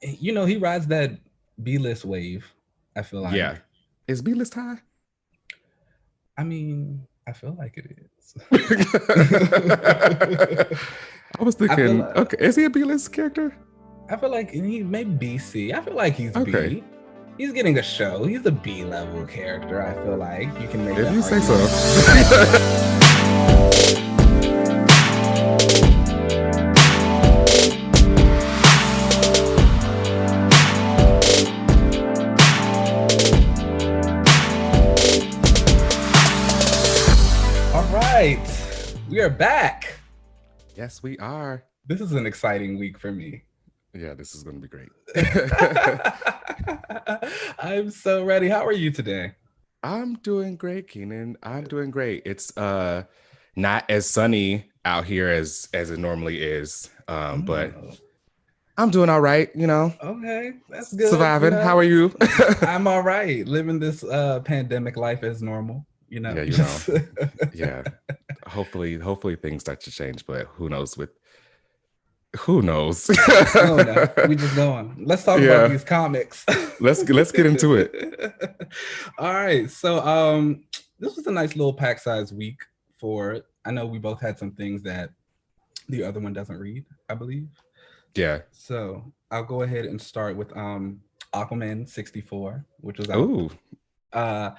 You know, he rides that B-list wave, I feel Yeah. like. Is B-list high? I mean, I feel like it is. I was I feel thinking, like okay, is he a B-list character? he may be C. I feel like he's Okay, B. He's getting a show. He's a B level character. I feel like you can make if that you say argument. so. All right, we are back. Yes, we are. This is an exciting week for me. Yeah, this is going to be great. I'm so ready. How are you today? I'm doing great, Keenan. I'm doing great. It's not as sunny out here as it normally is. But Oh, I'm doing all right, you know. okay, that's good. You Surviving. How know, are you? I'm all right. Living this pandemic life as normal. You know, Yeah, you know. just Yeah. Hopefully things start to change, but who knows? we don't know. We just going. Let's talk about Yeah. these comics. Let's get into it. All right. So this was a nice little pack size week for it. I know we both had some things that the other one doesn't read, I believe. Yeah. So I'll go ahead and start with Aquaman 64, which was out. Ooh. Uh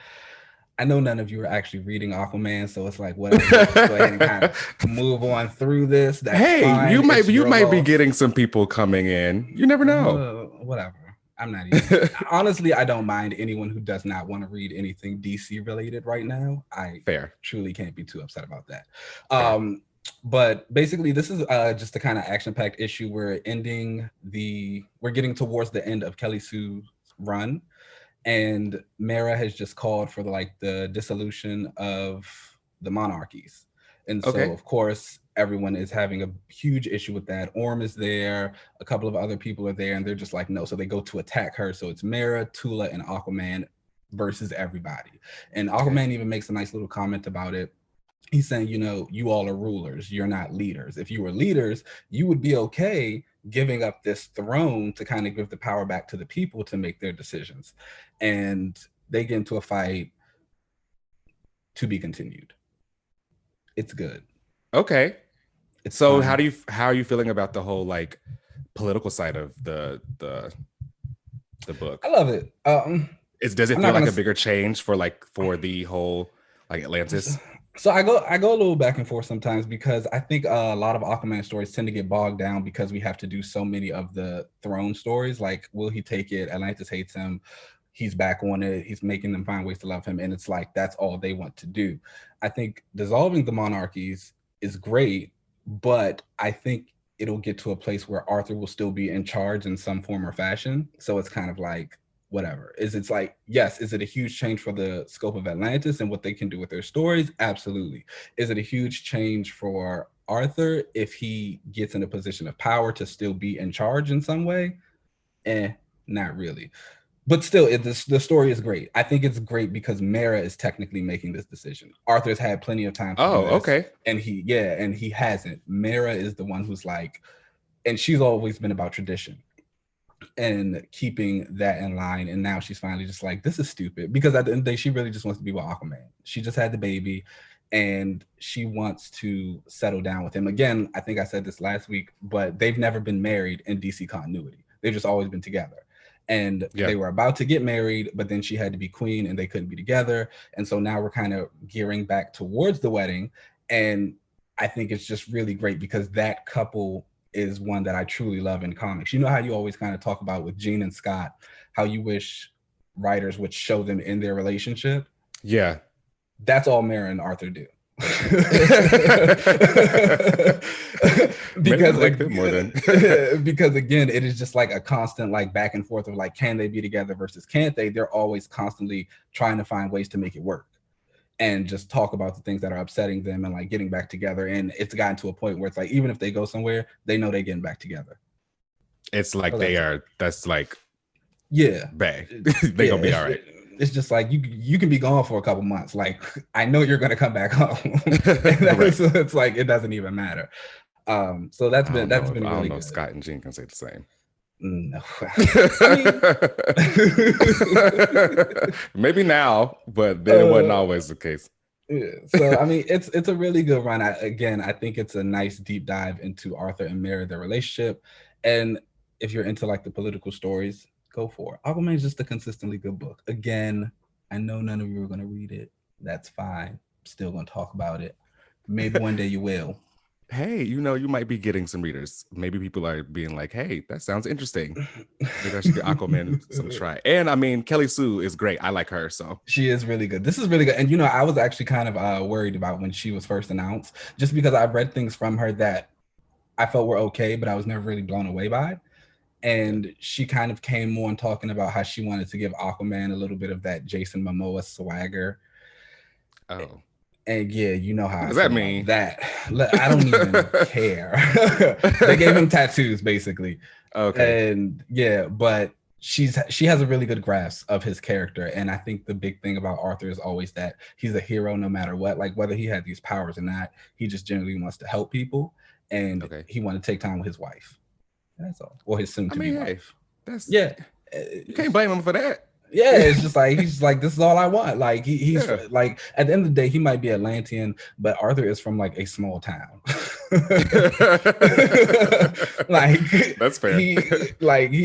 I know none of you are actually reading Aquaman, so it's like whatever. We'll just go ahead and kind of move on through this. That's Hey, fine. It's you your might be loss. getting some people coming in. You never know. Whatever. I'm not even honestly. I don't mind anyone who does not want to read anything DC related right now. I Fair. truly can't be too upset about that. Fair. But basically, this is just a kind of action packed issue. We're getting towards the end of Kelly Sue's run, and Mara has just called for the dissolution of the monarchies. And so, Okay. of course, everyone is having a huge issue with that. Orm is there, a couple of other people are there, and they're just like, no. So they go to attack her. So it's Mara, Tula, and Aquaman versus everybody. And Okay. Aquaman even makes a nice little comment about it. He's saying, you all are rulers, you're not leaders. If you were leaders, you would be okay giving up this throne to kind of give the power back to the people to make their decisions. And they get into a fight, to be continued. It's good. Okay. It's So fun. how are you feeling about the whole like political side of the I book? love it. Does it I'm feel not like gonna. a bigger change for the whole like Atlantis? So I go a little back and forth sometimes because I think a lot of Aquaman stories tend to get bogged down because we have to do so many of the throne stories. Like, will he take it? Atlantis hates him. He's back on it. He's making them find ways to love him, and it's like that's all they want to do. I think dissolving the monarchies is great, but I think it'll get to a place where Arthur will still be in charge in some form or fashion. So it's kind of like whatever. It's like, yes, is it a huge change for the scope of Atlantis and what they can do with their stories? Absolutely. Is it a huge change for Arthur if he gets in a position of power to still be in charge in some way? Not really. But still, the story is great. I think it's great because Mara is technically making this decision. Arthur's had plenty of time to do Oh, this, okay. and he hasn't. Mara is the one who's like, and she's always been about tradition and keeping that in line. And now she's finally just like, this is stupid. Because at the end of the day, she really just wants to be with Aquaman. She just had the baby and she wants to settle down with him. Again, I think I said this last week, but they've never been married in DC continuity. They've just always been together. And Yeah. they were about to get married, but then she had to be queen and they couldn't be together. And so now we're kind of gearing back towards the wedding. And I think it's just really great because that couple is one that I truly love in comics. You know how you always kind of talk about with Gene and Scott, how you wish writers would show them in their relationship. Yeah. That's all Mara and Arthur do. Maybe I because like them more than. because again, it is just like a constant like back and forth of like, can they be together versus can't they? They're always constantly trying to find ways to make it work and just talk about the things that are upsetting them and like getting back together. And it's gotten to a point where it's like, even if they go somewhere, they know they're getting back together. It's like So that's that's like yeah, bae. They yeah. gonna be all right. It's just like you can be gone for a couple months. Like I know you're gonna come back home, and Right. so it's like it doesn't even matter. So that's been I don't really know if good. Scott and Jean can say the same. No. I mean, Maybe now, but then it wasn't always the case. yeah. So I mean, it's a really good run. I think it's a nice deep dive into Arthur and Mary, their relationship, and if you're into like the political stories, go for it. Aquaman is just a consistently good book. Again, I know none of you are gonna read it. That's fine. Still gonna talk about it. Maybe one day you will. Hey, you might be getting some readers. Maybe people are being like, hey, that sounds interesting. Maybe I should give Aquaman some try. And I mean, Kelly Sue is great. I like her. So she is really good. This is really good. And I was actually kind of worried about when she was first announced, just because I've read things from her that I felt were okay, but I was never really blown away by. And she kind of came on talking about how she wanted to give Aquaman a little bit of that Jason Momoa swagger. Oh. And yeah, you know how What I does that feel mean? about that. I don't even care. They gave him tattoos, basically. Okay. And yeah, but she has a really good grasp of his character. And I think the big thing about Arthur is always that he's a hero no matter what. Like whether he had these powers or not, he just generally wants to help people. And Okay. he wanted to take time with his wife. That's all. Or his soon I to be mean, hey, wife. that's Yeah. you can't blame him for that. Yeah, it's just like he's like, this is all I want. Like he's Yeah. like, at the end of the day, he might be Atlantean, but Arthur is from like a small town. Like That's fair. he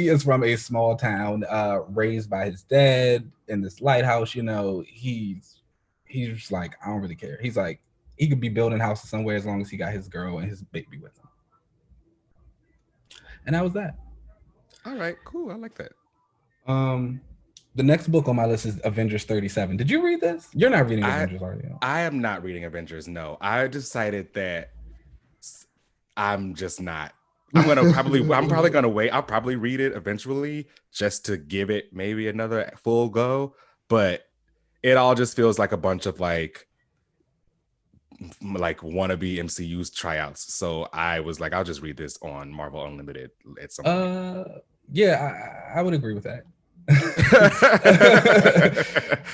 is from a small town, raised by his dad in this lighthouse. He's just like, I don't really care. He's like, he could be building houses somewhere as long as he got his girl and his baby with him. And that was that. All right, cool. I like that. Um, the next book on my list is Avengers 37. Did you read this? You're not reading I Avengers, are you? I am not reading Avengers. No, I decided that I'm just not. I'm probably gonna wait. I'll probably read it eventually just to give it maybe another full go. But it all just feels like a bunch of like wannabe MCU's tryouts. So I was like, I'll just read this on Marvel Unlimited at some point. Yeah, I would agree with that.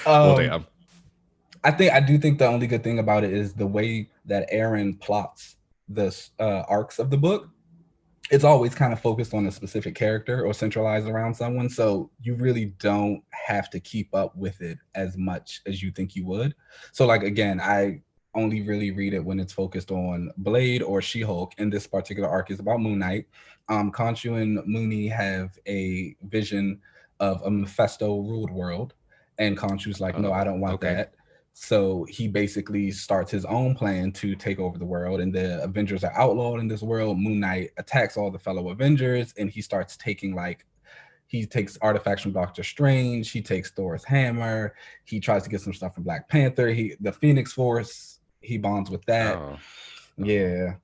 Well, damn. I do think the only good thing about it is the way that Aaron plots the arcs of the book. It's always kind of focused on a specific character or centralized around someone, so you really don't have to keep up with it as much as you think you would. So like again, I only really read it when it's focused on Blade or She-Hulk, and this particular arc is about Moon Knight. Khonshu and Mooney have a vision of a Mephisto ruled world, and Khonshu's like, no, I don't want okay. that. So he basically starts his own plan to take over the world, and the Avengers are outlawed in this world. Moon Knight attacks all the fellow Avengers, and he starts taking he takes artifacts from Doctor Strange. He takes Thor's hammer. He tries to get some stuff from Black Panther. The Phoenix Force. He bonds with that. Oh. Yeah,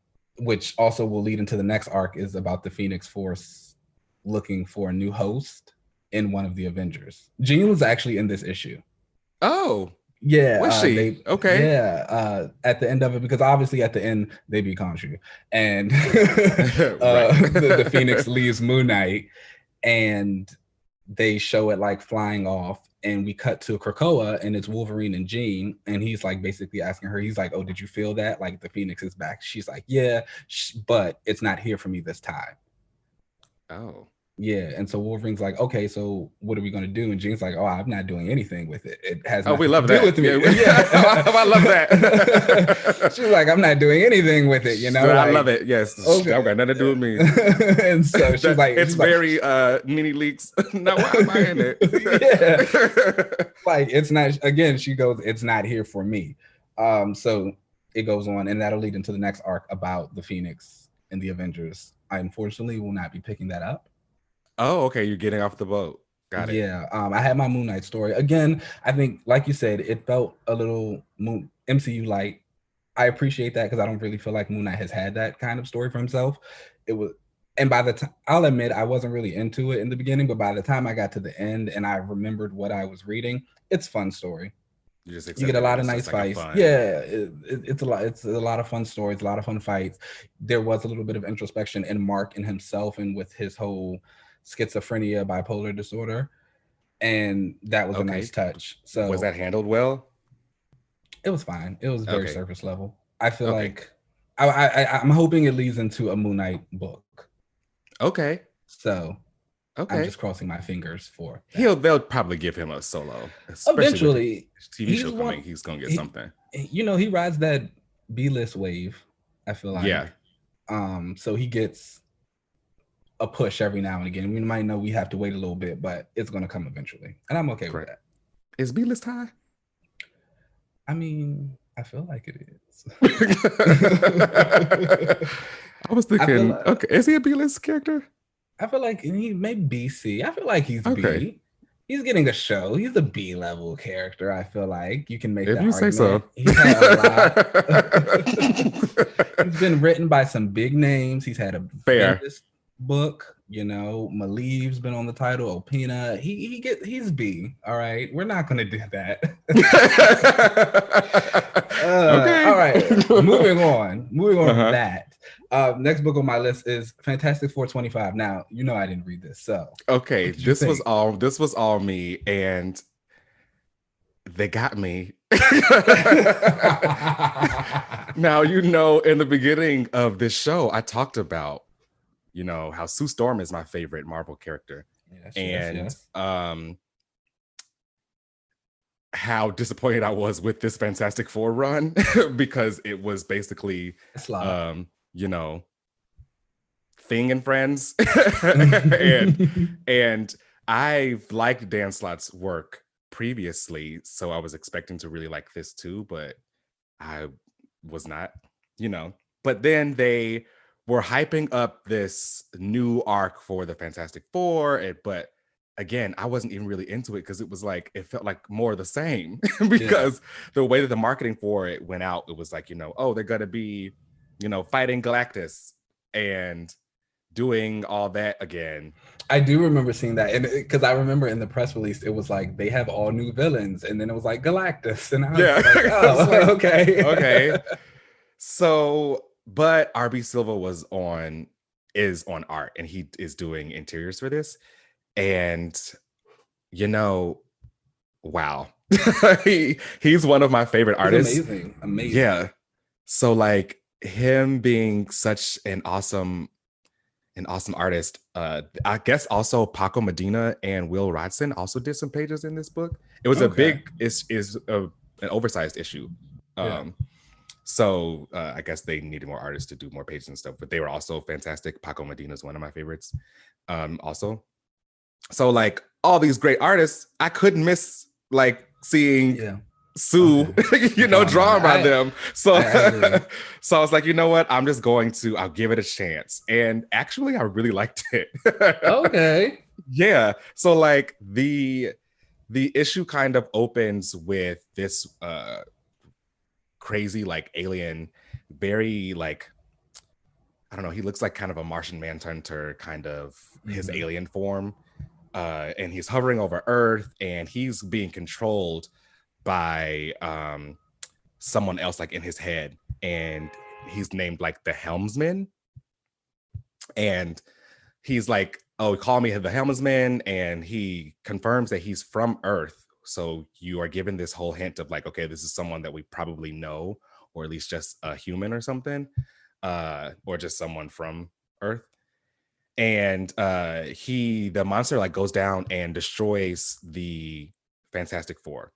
which also will lead into the next arc is about the Phoenix Force looking for a new host in one of the Avengers. Jean was actually in this issue. Oh. Yeah, was she? Okay. Yeah, at the end of it, because obviously at the end they beat Khonshu, and the Phoenix leaves Moon Knight, and they show it like flying off, and we cut to Krakoa, and it's Wolverine and Jean, and he's like basically asking her, he's like, "Oh, did you feel that? Like the Phoenix is back?" She's like, "Yeah, but it's not here for me this time." Oh. Yeah, and so Wolverine's like, okay, so what are we gonna do? And Jean's like, oh, I'm not doing anything with it. It has nothing we love to do that. with me. Yeah. I love that. She's like, I'm not doing anything with it, I love it. Yes. Okay. That got nothing to do with me. And so she's like, it's very mini leaks. Now why am I in it? Yeah. Like it's not, again, she goes, it's not here for me. So it goes on, and that'll lead into the next arc about the Phoenix and the Avengers. I unfortunately will not be picking that up. Oh, okay. You're getting off the boat. Got it. Yeah. I had my Moon Knight story. Again, I think, like you said, it felt a little MCU light. I appreciate that because I don't really feel like Moon Knight has had that kind of story for himself. It was, and by the time, I'll admit, I wasn't really into it in the beginning, but by the time I got to the end and I remembered what I was reading, it's a fun story. You get a lot of nice fights. Yeah, it's a lot of fun stories, a lot of fun fights. There was a little bit of introspection in Mark and himself, and with his whole schizophrenia, bipolar disorder, and that was a nice touch. So was that handled well? It was fine. It was very surface level. I feel like I'm hoping it leads into a Moon Knight book. Okay. So I'm Okay. just crossing my fingers for that. They'll probably give him a solo, especially with the Eventually, TV show he's coming. one. He's gonna get He, something. he rides that B-list wave. I feel Yeah. like, so he gets a push every now and again. We might know we have to wait a little bit, but it's gonna come eventually, and I'm okay with Great. that. Is B-list high? I mean, I feel like it is. I was thinking, okay, is he a B-list character? I feel like he may BC. I feel like he's Okay. B. He's getting a show. He's a B level character. I feel like you can make If that you say argument. so. He's had a lot. He's been written by some big names. He's had a Fair. Bendis book. Malieve's been on the title. Opina. He's B. All right. We're not gonna do that. Okay. All right. Moving on from Uh-huh. that. Next book on my list is Fantastic 425. Now, I didn't read this, so Okay, this was all me, and they got me. Now, in the beginning of this show, I talked about, how Sue Storm is my favorite Marvel character. Yes, and yes. How disappointed I was with this Fantastic Four run because it was basically Thing and Friends. and I've liked Dan Slott's work previously, so I was expecting to really like this too, but I was not, But then they were hyping up this new arc for the Fantastic Four, but again, I wasn't even really into it because it felt like more of the same because the way that the marketing for it went out, it was like, they're gonna be, fighting Galactus and doing all that again. I do remember seeing that, and because I remember in the press release, it was like they have all new villains, and then it was like Galactus, and I was like, oh, like, okay. So, but RB Silva is on art, and he is doing interiors for this, and wow, he's one of my favorite artists. Amazing. Yeah. So like him being such an awesome artist. I guess also Paco Medina and Will Rodson also did some pages in this book. It was an oversized issue. So I guess they needed more artists to do more pages and stuff, but they were also fantastic. Paco Medina is one of my favorites. Also. So like all these great artists, I couldn't miss like seeing Sue, drawn by them. So so I was like, you know what? I'll give it a chance. And actually I really liked it. Okay. Yeah. So like the issue kind of opens with this crazy like alien, very like, I don't know, he looks like kind of a Martian Manhunter kind of his alien form. And he's hovering over Earth, and he's being controlled by someone else like in his head, and he's named like the Helmsman, and he's like, oh, call me the Helmsman, and he confirms that he's from Earth. So you are given this whole hint of like, okay, this is someone that we probably know, or at least just a human or something, or just someone from Earth. And the monster like goes down and destroys the Fantastic Four,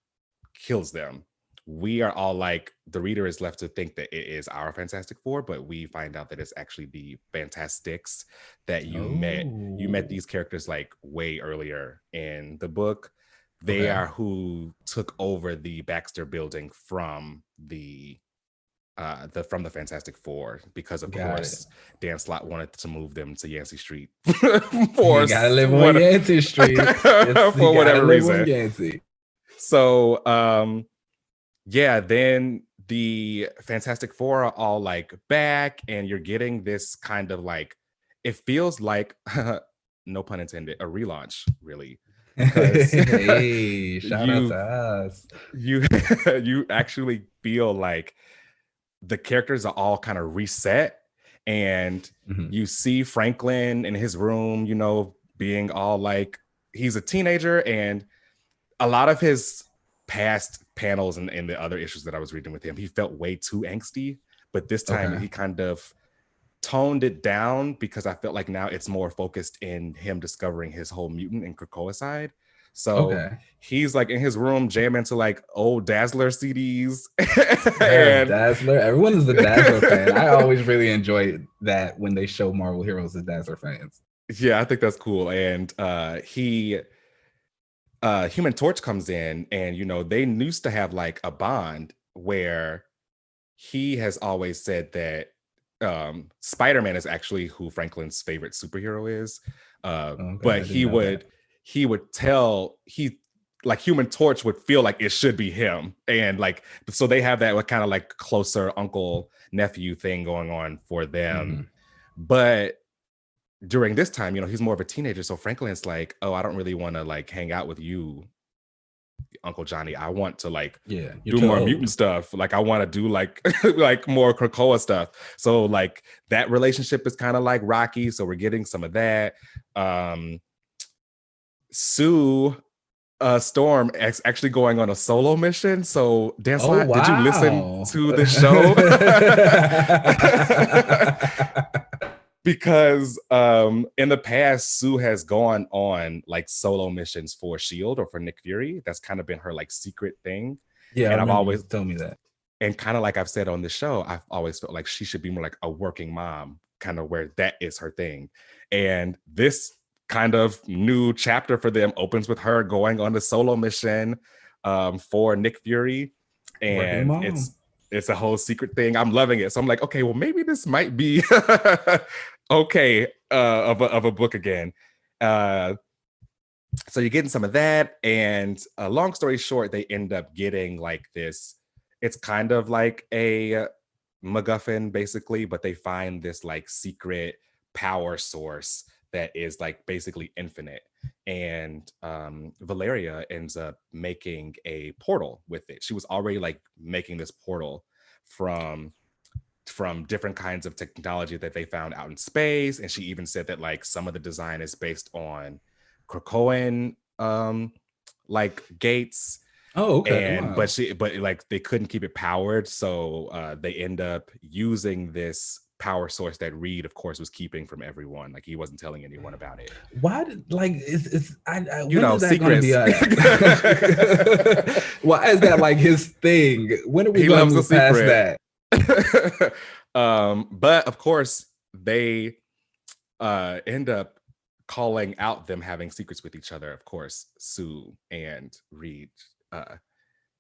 kills them. We are all like, the reader is left to think that it is our Fantastic Four, but we find out that it's actually the Fantastics that you met. You met these characters like way earlier in the book. They are who took over the Baxter building from the Fantastic Four, because of course Dan Slott wanted to move them to Yancey Street for gotta live on Yancey Street for whatever reason. So then the Fantastic Four are all like back, and you're getting this kind of like, it feels like no pun intended, a relaunch, really. Hey, shout out to us. You actually feel like the characters are all kind of reset, and you see Franklin in his room, being all like, he's a teenager, and a lot of his past panels and the other issues that I was reading with him, he felt way too angsty, but this time he kind of toned it down because I felt like now it's more focused in him discovering his whole mutant and Krakoa side. So Okay. he's like in his room jamming to like old Dazzler CDs. Yes, And Dazzler. Everyone is a Dazzler fan. I always really enjoy that when they show Marvel heroes as Dazzler fans. yeah, I think that's cool. And Human Torch comes in, and you know, they used to have like a bond where he has always said that Spider-Man is actually who Franklin's favorite superhero is. Okay, But I didn't know that. he would tell he like Human Torch would feel like it should be him. And like so they have that kind of like closer uncle nephew thing going on for them. Mm-hmm. But during this time, you know, he's more of a teenager. So Franklin's like, oh, I don't really want to like hang out with you, Uncle Johnny. I want to like Yeah, you're do too more old. mutant stuff. Like I want to do like like more Krakoa stuff. So like that relationship is kind of like rocky. So we're getting some of that. Sue Storm actually going on a solo mission. So Dan Oh Slott, did you listen wow. to the show? Because in the past Sue has gone on like solo missions for Shield or for Nick Fury. That's kind of been her like secret thing. Yeah, I And I've remember you always told me that. and kind of like I've said on the show, I've always felt like she should be more like a working mom, kind of where that is her thing. And this kind of new chapter for them opens with her going on the solo mission for Nick Fury. Working And mom. it's a whole secret thing. I'm loving it. So I'm like, okay, well, maybe this might be okay of a book again. So you're getting some of that. And long story short, they end up getting like this. It's kind of like a MacGuffin, basically, but they find this like secret power source that is like basically infinite. And Valeria ends up making a portal with it. She was already like making this portal from different kinds of technology that they found out in space. And she even said that like some of the design is based on Krakoan like gates. Oh, okay. And Wow. but like they couldn't keep it powered, so they end up using this power source that Reed of course was keeping from everyone. Like he wasn't telling anyone about it. Why did like You when know, is that going to be secrets. why is that like his thing? When are we He going to loves a move past secret. that? But of course they end up calling out them having secrets with each other. Of course, Sue and Reed.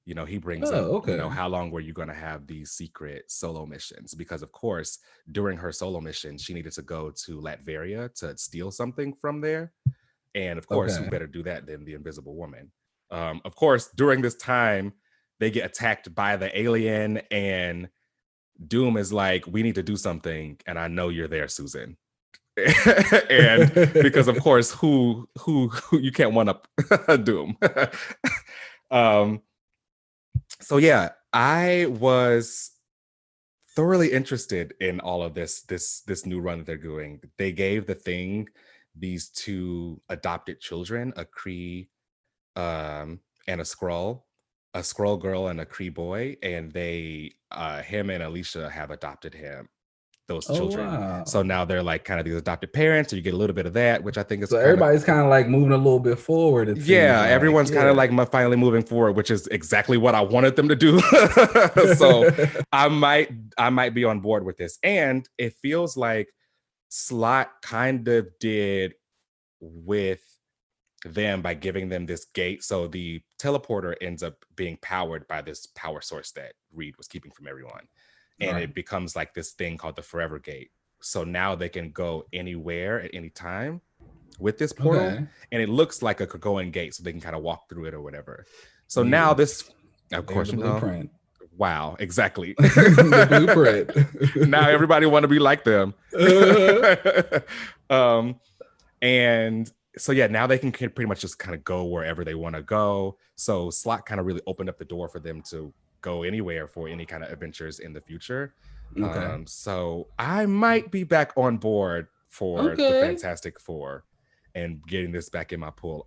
You know, he brings up, Oh, you know, okay. how long were you going to have these secret solo missions? Because of course, during her solo mission, she needed to go to Latveria to steal something from there. And of course, who Okay. better do that than the Invisible Woman? Of course, during this time, they get attacked by the alien, and Doom is like, we need to do something. And I know you're there, Susan. And because of course, who you can't one up Doom. um, so yeah, I was thoroughly interested in all of this new run that they're doing. They gave the Thing these two adopted children, a Kree and a Skrull girl and a Kree boy, and they him and Alicia have adopted those Oh children. So wow. now they're like kind of these adopted parents, so you get a little bit of that, which I think is So kind of everybody's cool. kind of like moving a little bit forward, it seems Yeah, like. everyone's kind of Yeah. like finally moving forward, which is exactly what I wanted them to do. So I might be on board with this. And it feels like Slot kind of did with them by giving them this gate. So the teleporter ends up being powered by this power source that Reed was keeping from everyone. And Right. it becomes like this thing called the Forever Gate. So now they can go anywhere at any time with this portal, Okay. and it looks like a Krakoan gate, so they can kind of walk through it or whatever. So now Neat. this, of There's course, the you know, blueprint. wow, exactly. The blueprint. Now everybody want to be like them. Uh, um, and so yeah, now they can pretty much just kind of go wherever they want to go. So Slot kind of really opened up the door for them to go anywhere for any kind of adventures in the future. okay. So I might be back on board for the Okay. Fantastic Four and getting this back in my pool.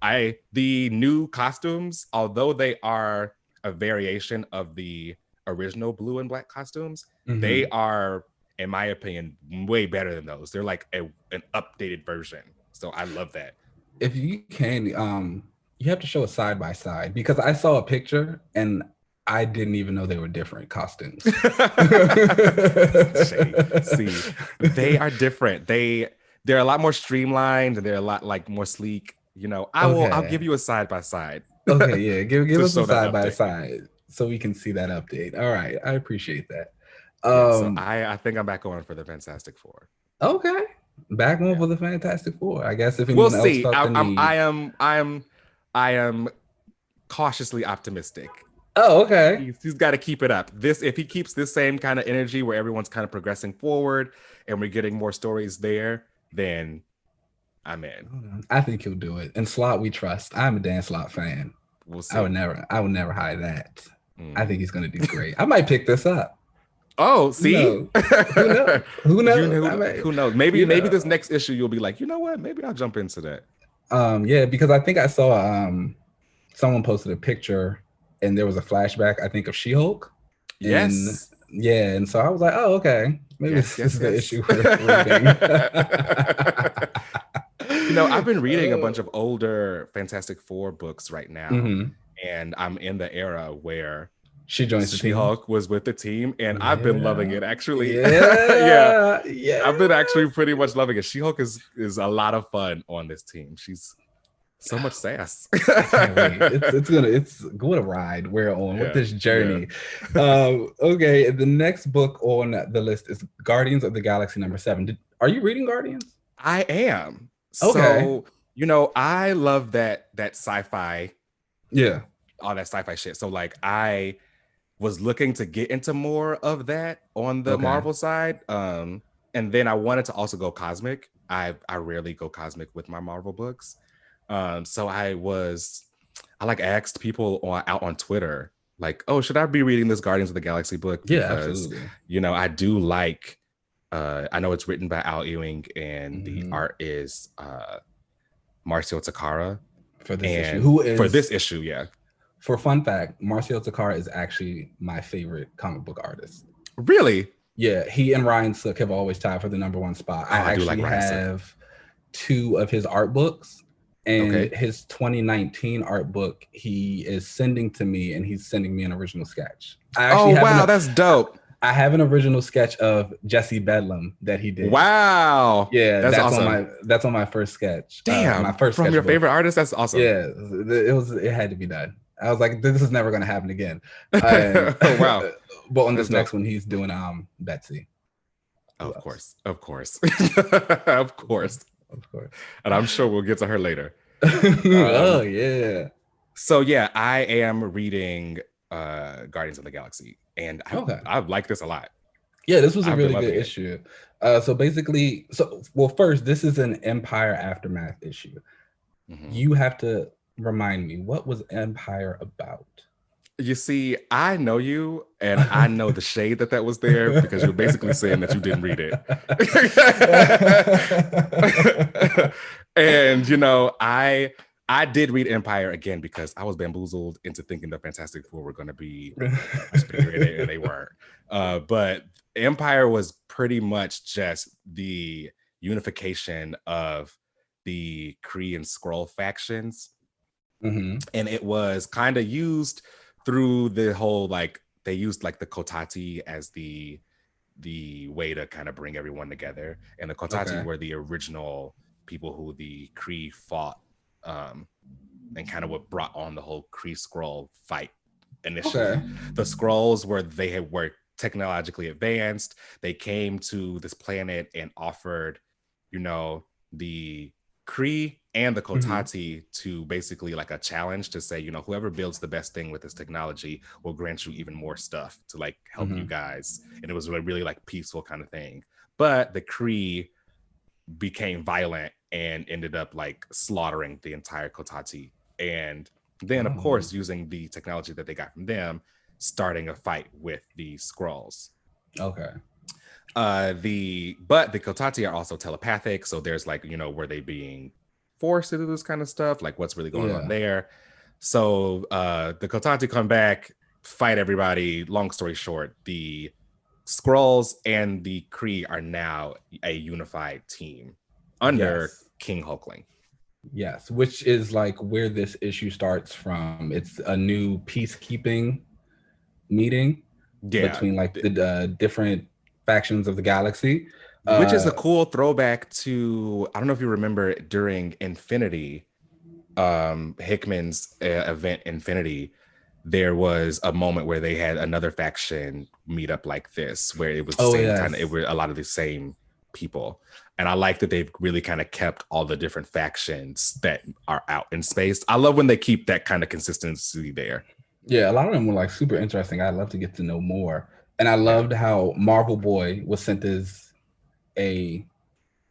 The new costumes, although they are a variation of the original blue and black costumes, Mm-hmm. they are in my opinion, way better than those. They're like an updated version. So I love that. If you can, you have to show a side by side because I saw a picture and I didn't even know they were different costumes. See, they are different. They're a lot more streamlined and they're a lot like more sleek. You know, I'll give you a side by side. Okay, yeah, give us a side by side so we can see that update. All right, I appreciate that. So I think I'm back on for the Fantastic Four. Okay, back on for the Fantastic Four. I guess if we'll see. I am cautiously optimistic. Oh, okay. He's got to keep it up. If he keeps this same kind of energy where everyone's kind of progressing forward and we're getting more stories there, then I'm in. I think he'll do it. And Slott, we trust. I'm a Dan Slott fan. We'll see. I would never hide that. I think he's gonna do great. I might pick this up. Oh, see? Who knows? Who knows? Who knows? Maybe this next issue you'll be like, you know what? Maybe I'll jump into that. Yeah, because I think I saw someone posted a picture and there was a flashback, I think, of She-Hulk. Yes. And so I was like, oh, okay. Maybe this is the issue we're reading. You know, I've been reading a bunch of older Fantastic Four books right now, and I'm in the era where she joins the She-Hulk was with the team, and I've been loving it actually. Yeah. I've been actually pretty much loving it. She-Hulk is a lot of fun on this team. She's so much sass. It's what a ride we're on with this journey. Okay, the next book on the list is Guardians of the Galaxy #7. Are you reading Guardians? I am. Okay. So, you know, I love that sci-fi. Yeah. All that sci-fi shit. So like I was looking to get into more of that on the Marvel side. And then I wanted to also go cosmic. I rarely go cosmic with my Marvel books. So I like asked people out on Twitter, like, oh, should I be reading this Guardians of the Galaxy book? Because, absolutely. You know, I do like, I know it's written by Al Ewing and the art is Marcio Takara. For this issue. Yeah. For fun fact, Marcio Takara is actually my favorite comic book artist. Really? Yeah, he and Ryan Sook have always tied for the #1 spot. I actually have 2 of his art books. And his 2019 art book, he is sending to me, and he's sending me an original sketch. That's dope. I have an original sketch of Jesse Bedlam that he did. Wow. Yeah, that's awesome. That's on my first sketch. Damn, my first from your favorite artist. That's awesome. Yeah, it had to be done. I was like, this is never going to happen again. Wow. But on this next one, he's doing Betsy. Of course. Of course. And I'm sure we'll get to her later. Oh, yeah. So, yeah, I am reading Guardians of the Galaxy. And I like this a lot. Yeah, this was a really good issue. So basically, first, this is an Empire Aftermath issue. You have to remind me, what was Empire about? You see, I know you, and I know the shade that was there because you're basically saying that you didn't read it. And, you know, I did read Empire again because I was bamboozled into thinking the Fantastic Four were going to be much bigger in it, and they weren't. But Empire was pretty much just the unification of the Kree and Skrull factions. And it was kind of used through the whole, like, they used like the Kotati as the way to kind of bring everyone together. And the Kotati were the original people who the Kree fought and kind of what brought on the whole Kree Skrull fight initially. The Skrulls were technologically advanced. They came to this planet and offered, you know, the Kree and the Kotati to basically like a challenge to say, you know, whoever builds the best thing with this technology will grant you even more stuff to like help you guys. And it was a really like peaceful kind of thing. But the Kree became violent and ended up like slaughtering the entire Kotati. And then, of course, using the technology that they got from them, starting a fight with the Skrulls. But the Kotati are also telepathic, so there's like, you know, were they being forced to do this kind of stuff? Like, what's really going on there? So the Kotati come back, fight everybody. Long story short, the Skrulls and the Kree are now a unified team under Yes. King Hulkling. Yes, which is like where this issue starts from. It's a new peacekeeping meeting Yeah, between like the different factions of the galaxy. which is a cool throwback to, I don't know if you remember during Infinity, Hickman's event Infinity, there was a moment where they had another faction meet up like this, where it was the Oh same kind of, it yes, were a lot of the same people. And I like that they've really kind of kept all the different factions that are out in space. I love when they keep that kind of consistency there. yeah. A lot of them were like super interesting. I'd love to get to know more. And I Yeah. loved how Marvel Boy was sent as a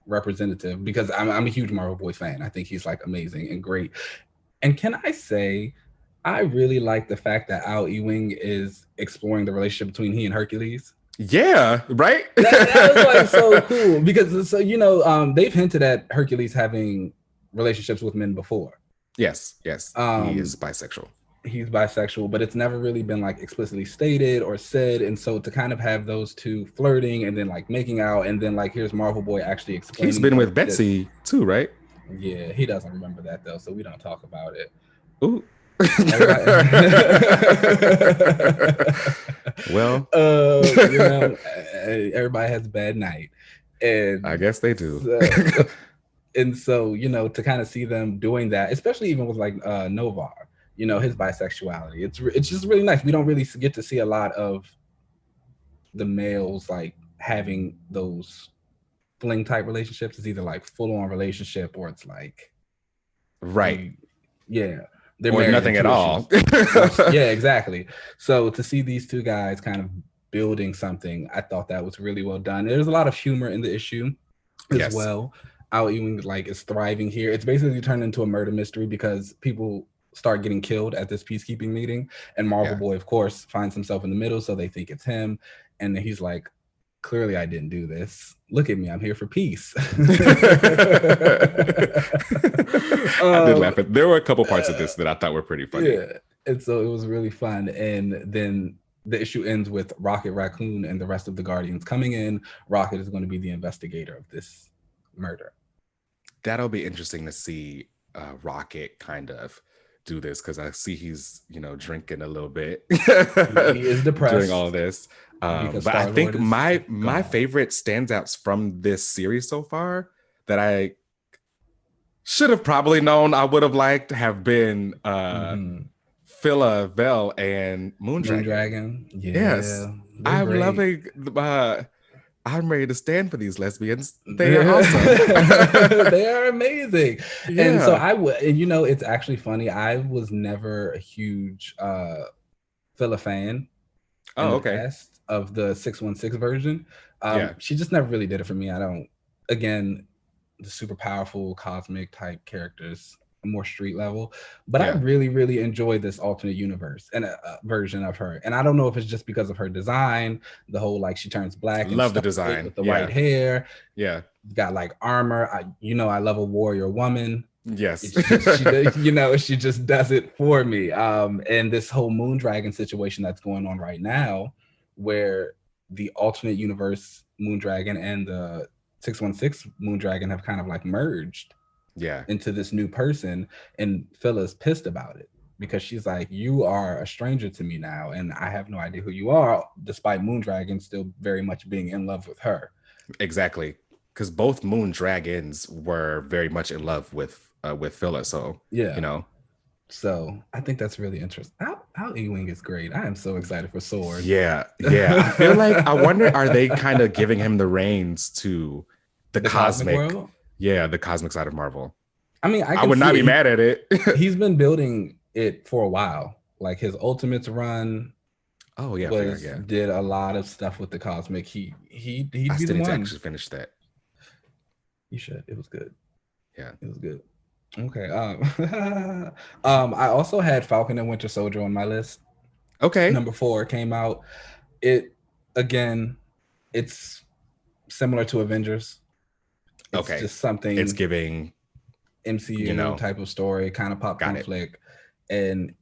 representative because I'm a huge Marvel Boy fan. I think he's like amazing and great. And can I say, I really like the fact that Al Ewing is exploring the relationship between he and Hercules. Yeah, right? That was like so cool because so they've hinted at Hercules having relationships with men before. Yes, yes. He is Um, bisexual. he's bisexual, but it's never really been like explicitly stated or said. And so to kind of have those two flirting and then like making out, and then like here's Marvel Boy actually He's explaining been some with of this. Betsy too, right? Yeah, he doesn't remember that though, so we don't talk about it. Ooh. Everybody, Well, everybody has a bad night, I and guess they do. so, to kind of see them doing that, especially even with like Novar, his bisexuality, it's just really nice. We don't really get to see a lot of the males like having those fling type relationships. It's either like full on relationship or it's like Right. yeah, they're Or married nothing at all. yeah, exactly. So to see these two guys kind of building something, I thought that was really well done. There's a lot of humor in the issue as Yes. well. Al Ewing like is thriving here. It's basically turned into a murder mystery because people start getting killed at this peacekeeping meeting, and Marvel Yeah. Boy, of course, finds himself in the middle, so they think it's him, and then he's like, clearly I didn't do this. Look at me, I'm here for peace. I did laugh at. There were a couple parts of this that I thought were pretty funny. Yeah, and so it was really fun. And then the issue ends with Rocket Raccoon and the rest of the Guardians coming in. Rocket is going to be the investigator of this murder. That'll be interesting to see Rocket kind of do this, because I see he's drinking a little bit. He is depressed during all of this. But I think my favorite standouts from this series so far that I should have probably known I would have liked have been Phila Vel and Moondragon. Yes. I'm great. Loving I'm ready to stand for these lesbians. They are awesome. They are amazing. Yeah. And so it's actually funny. I was never a huge Phila fan. Oh, okay. Past of the 616 version. She just never really did it for me. Again, the super powerful cosmic type characters, more street level, but I really, really enjoy this alternate universe and a version of her. And I don't know if it's just because of her design, the whole like she turns black. Love the design with the white hair. Yeah, got like armor. I love a warrior woman. Yes, she just does it for me. And this whole Moondragon situation that's going on right now, where the alternate universe Moondragon and the 616 Moondragon have kind of like merged into this new person, and Phila's pissed about it because she's like, you are a stranger to me now and I have no idea who you are, despite Moondragon still very much being in love with her. Exactly, because both Moondragons were very much in love with Phila, so so I think that's really interesting. Al Ewing is great. I am so excited for Sword. Yeah. I feel like, I wonder, are they kind of giving him the reins to the cosmic world? Yeah, the cosmic side of Marvel. I mean, I would not be mad at it. He's been building it for a while. Like his Ultimates run. Oh yeah, did a lot of stuff with the cosmic. He I still need to actually finish that. You should. It was good. Yeah, it was good. Okay. I also had Falcon and Winter Soldier on my list. Okay. Number 4 came out. It's similar to Avengers. It's just something. It's giving MCU type of story, kind of popcorn flick, and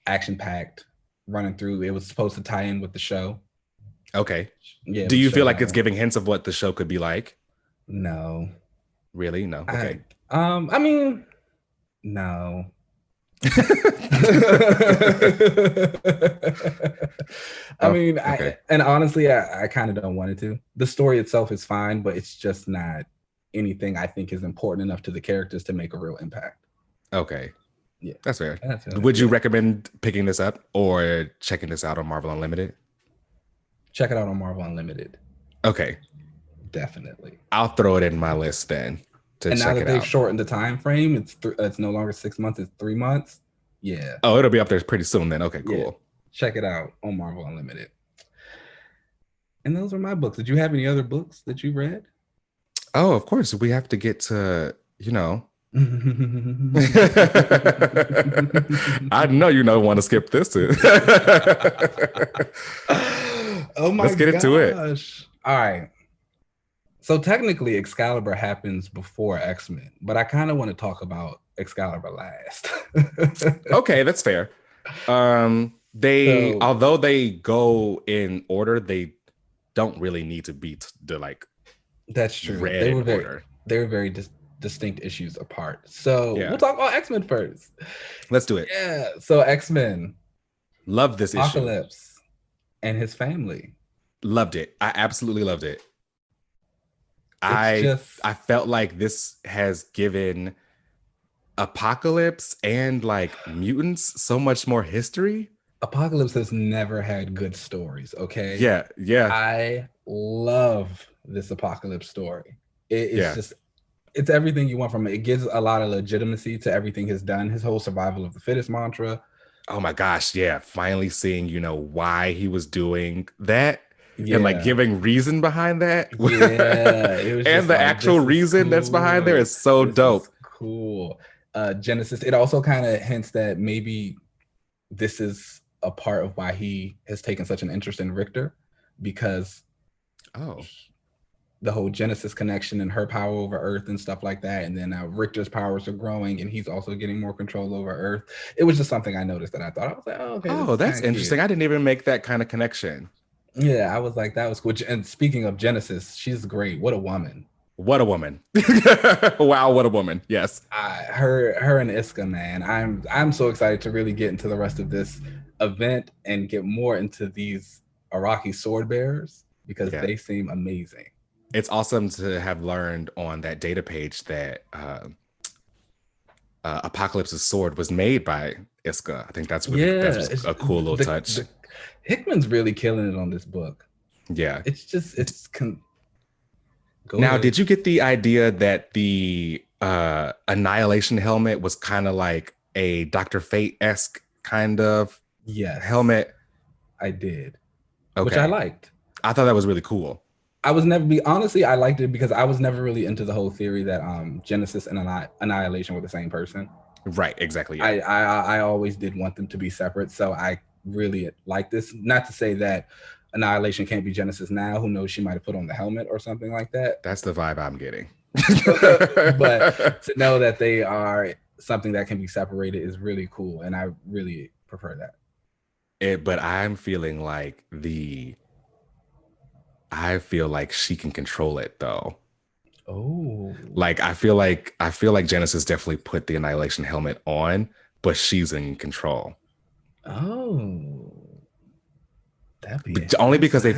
action packed, running through. It was supposed to tie in with the show. Okay. Yeah, Do but you check feel it like it's out. giving hints of what the show could be like? No. Really? No. I Okay. I mean, no. I Oh, mean, okay. and honestly, I kind of don't want it to. The story itself is fine, but it's just not anything I think is important enough to the characters to make a real impact. Okay. Yeah, That's fair. that's it. Would you Yeah, recommend picking this up or checking this out on Marvel Unlimited? check it out on Marvel Unlimited. Okay. Definitely. I'll throw it in my list then to And now check that it they've out. shortened the time frame, it's no longer 6 months; it's 3 months. Yeah, Oh, it'll be up there pretty soon then. Okay, yeah. cool. Check it out on Marvel Unlimited. And those are my books. Did you have any other books that you read? Oh, of course. We have to get to, you know. I know you don't want to skip this. Oh my Let's get into it. gosh. All right. So technically Excalibur happens before X-Men, but I kind of want to talk about Excalibur last. Okay, that's fair. They So although they go in order, they don't really need to be the like that's true. read in order. They were very distinct issues apart. So we'll Yeah, talk about X-Men first. let's do it. Yeah. So X-Men, Love this issue. Apocalypse, and his family. Loved it. I absolutely loved it. It's I just I felt like this has given Apocalypse and like mutants so much more history. Apocalypse has never had good stories. Okay. Yeah, yeah, I love this Apocalypse story. It is yeah. just, it's everything you want from it. It gives a lot of legitimacy to everything he's done. His whole survival of the fittest mantra. Oh my gosh, yeah. Finally seeing, why he was doing that and like Yeah. giving reason behind that. Yeah. It was And just the like, actual this is reason that's behind there cool. is so This is dope. cool. Genesis, it also kind of hints that maybe this is a part of why he has taken such an interest in Richter, because Oh, the whole Genesis connection and her power over Earth and stuff like that. And then now Richter's powers are growing and he's also getting more control over Earth. It was just something I noticed that I thought, I was like, oh, okay, this oh, is that's kind of interesting. cute. I didn't even make that kind of connection. Yeah, I was like, that was cool. And speaking of Genesis, she's great. What a woman. What a woman. Wow, what a woman. Yes. Her and Iska, man. I'm so excited to really get into the rest of this event and get more into these Iraqi sword bearers because Yeah. they seem amazing. It's awesome to have learned on that data page that Apocalypse's sword was made by Iska. I think that's that's a cool little touch. Hickman's really killing it on this book. Yeah. It's just Now, did you get the idea that the Annihilation helmet was kind of like a Dr. Fate-esque kind of helmet? I did. Okay. Which I liked. I thought that was really cool. I liked it because I was never really into the whole theory that Genesis and Annihilation were the same person. Right, exactly. Yeah. I always did want them to be separate, so I really like this. Not to say that Annihilation can't be Genesis now. Who knows? She might have put on the helmet or something like that. That's the vibe I'm getting. But to know that they are something that can be separated is really cool, and I really prefer that. But I'm feeling like I feel like she can control it though. Oh, like I feel like Genesis definitely put the Annihilation helmet on, but she's in control. Oh, only because I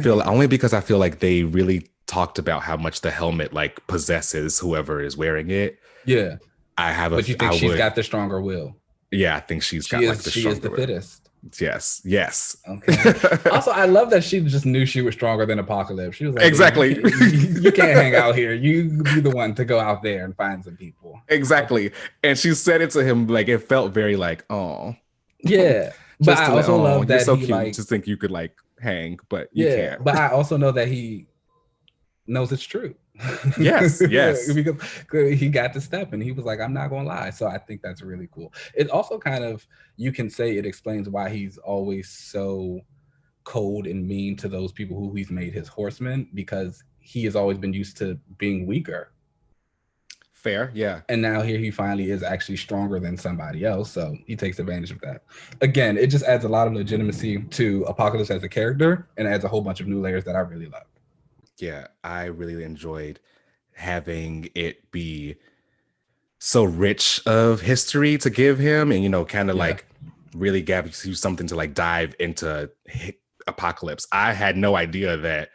feel like they really talked about how much the helmet like possesses whoever is wearing it. Yeah, but you think she's got the stronger will? Yeah, I think she is the fittest. Yes. Okay. Also, I love that she just knew she was stronger than Apocalypse. She was like, exactly. You can't hang out here. You be the one to go out there and find some people. Exactly. And she said it to him like it felt very like, oh. Yeah. But I also love that you're so cute to think you could like hang, but you can't. But I also know that he knows it's true. Yes. Because he got the step and he was like, I'm not gonna lie. So I think that's really cool. It also kind of, you can say it explains why he's always so cold and mean to those people who he's made his horsemen, because he has always been used to being weaker. Fair, yeah. And now here he finally is actually stronger than somebody else. So he takes advantage of that. Again, it just adds a lot of legitimacy to Apocalypse as a character and adds a whole bunch of new layers that I really love. Yeah, I really enjoyed having it be so rich of history to give him, and kind of like really gives you something to like dive into Apocalypse. I had no idea that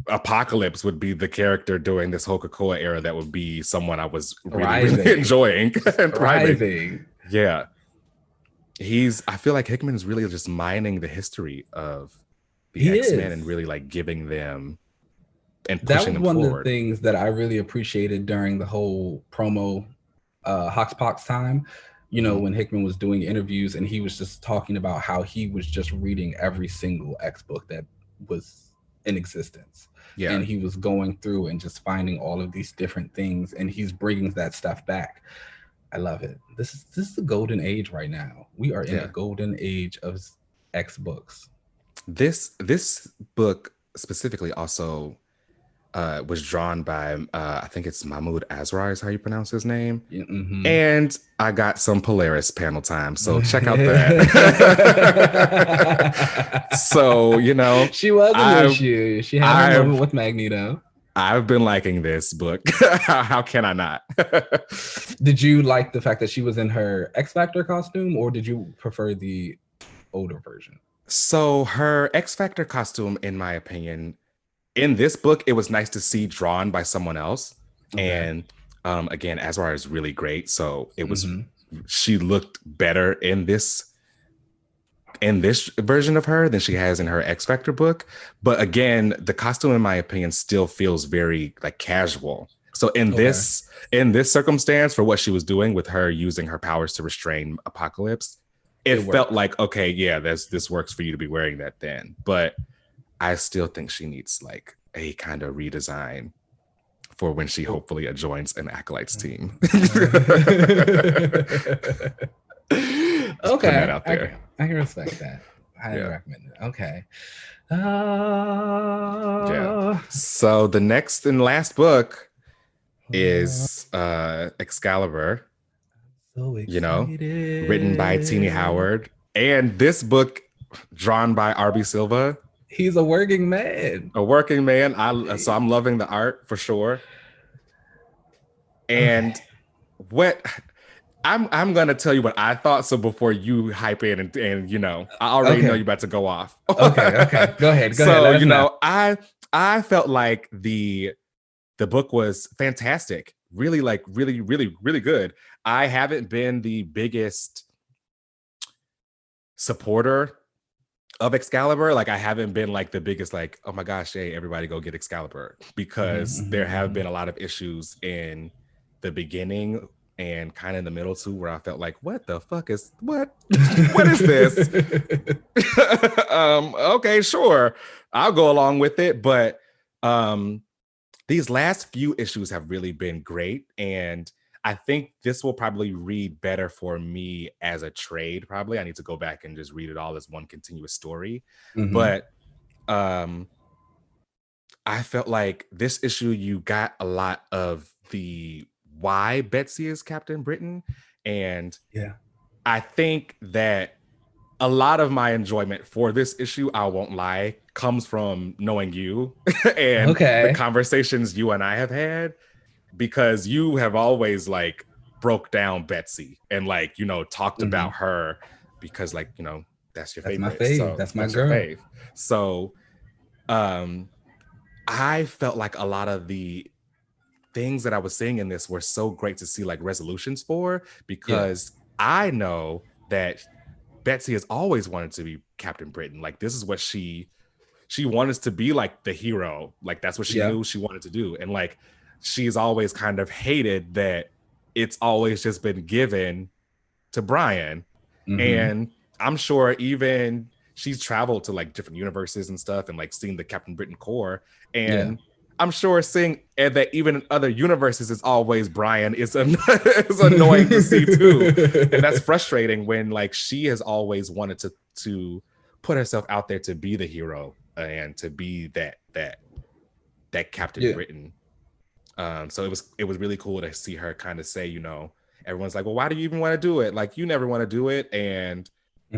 Apocalypse would be the character during this Coca-Cola era that would be someone I was really enjoying and thriving. Yeah. I feel like Hickman is really just mining the history of the X-Men and really like giving them and pushing them forward. That was one of the things that I really appreciated during the whole promo Hoxpox time, when Hickman was doing interviews and he was just talking about how he was just reading every single X book that was in existence. Yeah. And he was going through and just finding all of these different things, and he's bringing that stuff back. I love it. This is the golden age right now. We are in a golden age of X books. This book specifically also was drawn by I think it's Mahmoud Asrar is how you pronounce his name. Mm-hmm. And I got some Polaris panel time, so check out that. So she was an issue. She had a moment with Magneto. I've been liking this book. How can I not? Did you like the fact that she was in her X Factor costume, or did you prefer the older version? So her X Factor costume, in my opinion, in this book, it was nice to see drawn by someone else. Okay. And again, Asrar is really great. So it was, she looked better in this version of her than she has in her X Factor book. But again, the costume, in my opinion, still feels very like casual. So in this circumstance, for what she was doing with her using her powers to restrain Apocalypse, it felt like, okay, yeah, this works for you to be wearing that then. But I still think she needs like a kind of redesign for when she hopefully joins an Acolytes team. Okay, that out there. I can respect that. I recommend it. Okay. Yeah. So the next and last book is Excalibur. So excited. Written by Tini Howard, and this book drawn by R.B. Silva. He's a working man. So I'm loving the art for sure. And what I'm gonna tell you what I thought. So before you hype in and I already know you're about to go off. Okay. Go ahead. I felt like the book was fantastic. Really, like really, really, really good. I haven't been the biggest supporter of Excalibur. Like I haven't been like the biggest like, oh my gosh, hey, everybody go get Excalibur, because there have been a lot of issues in the beginning and kind of in the middle too, where I felt like, what the fuck is what is this? Okay, sure, I'll go along with it, but these last few issues have really been great, and I think this will probably read better for me as a trade. Probably I need to go back and just read it all as one continuous story. But I felt like this issue, you got a lot of the why Betsy is Captain Britain. And I think that a lot of my enjoyment for this issue, I won't lie, comes from knowing you and the conversations you and I have had. Because you have always like broke down Betsy and like, talked about her, because like, that's your favorite. My fave. So that's my girl. Fave. So I felt like a lot of the things that I was seeing in this were so great to see like resolutions for, because I know that Betsy has always wanted to be Captain Britain. Like this is what she wanted to be, like the hero. Like that's what she knew she wanted to do. And like, she's always kind of hated that it's always just been given to Brian. And I'm sure even she's traveled to like different universes and stuff and like seen the Captain Britain Corps. And I'm sure seeing that even in other universes it's always Brian is annoying to see too. And that's frustrating when like she has always wanted to put herself out there to be the hero and to be that Captain Britain. So it was really cool to see her kind of say, you know, everyone's like, well, why do you even want to do it? Like, you never want to do it. And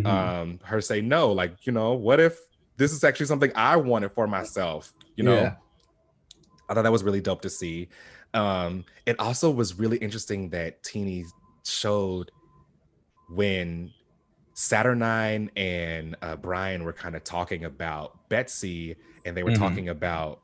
her say no, like, you know, what if this is actually something I wanted for myself? You know, I thought that was really dope to see. It also was really interesting that Teeny showed when Saturnine and Brian were kind of talking about Betsy, and they were talking about,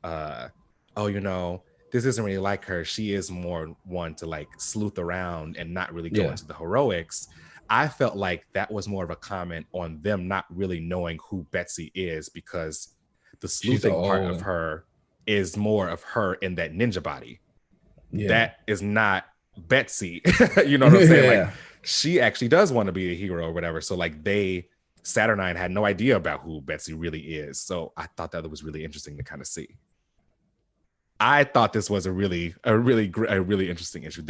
oh, you know, this isn't really like her. She is more one to like sleuth around and not really go into the heroics. I felt like that was more of a comment on them not really knowing who Betsy is, because the sleuthing part of her is more of her in that ninja body. That is not Betsy. You know what I'm saying? Like, she actually does want to be a hero or whatever. So like Saturnine had no idea about who Betsy really is. So I thought that was really interesting to kind of see. I thought this was a really interesting issue.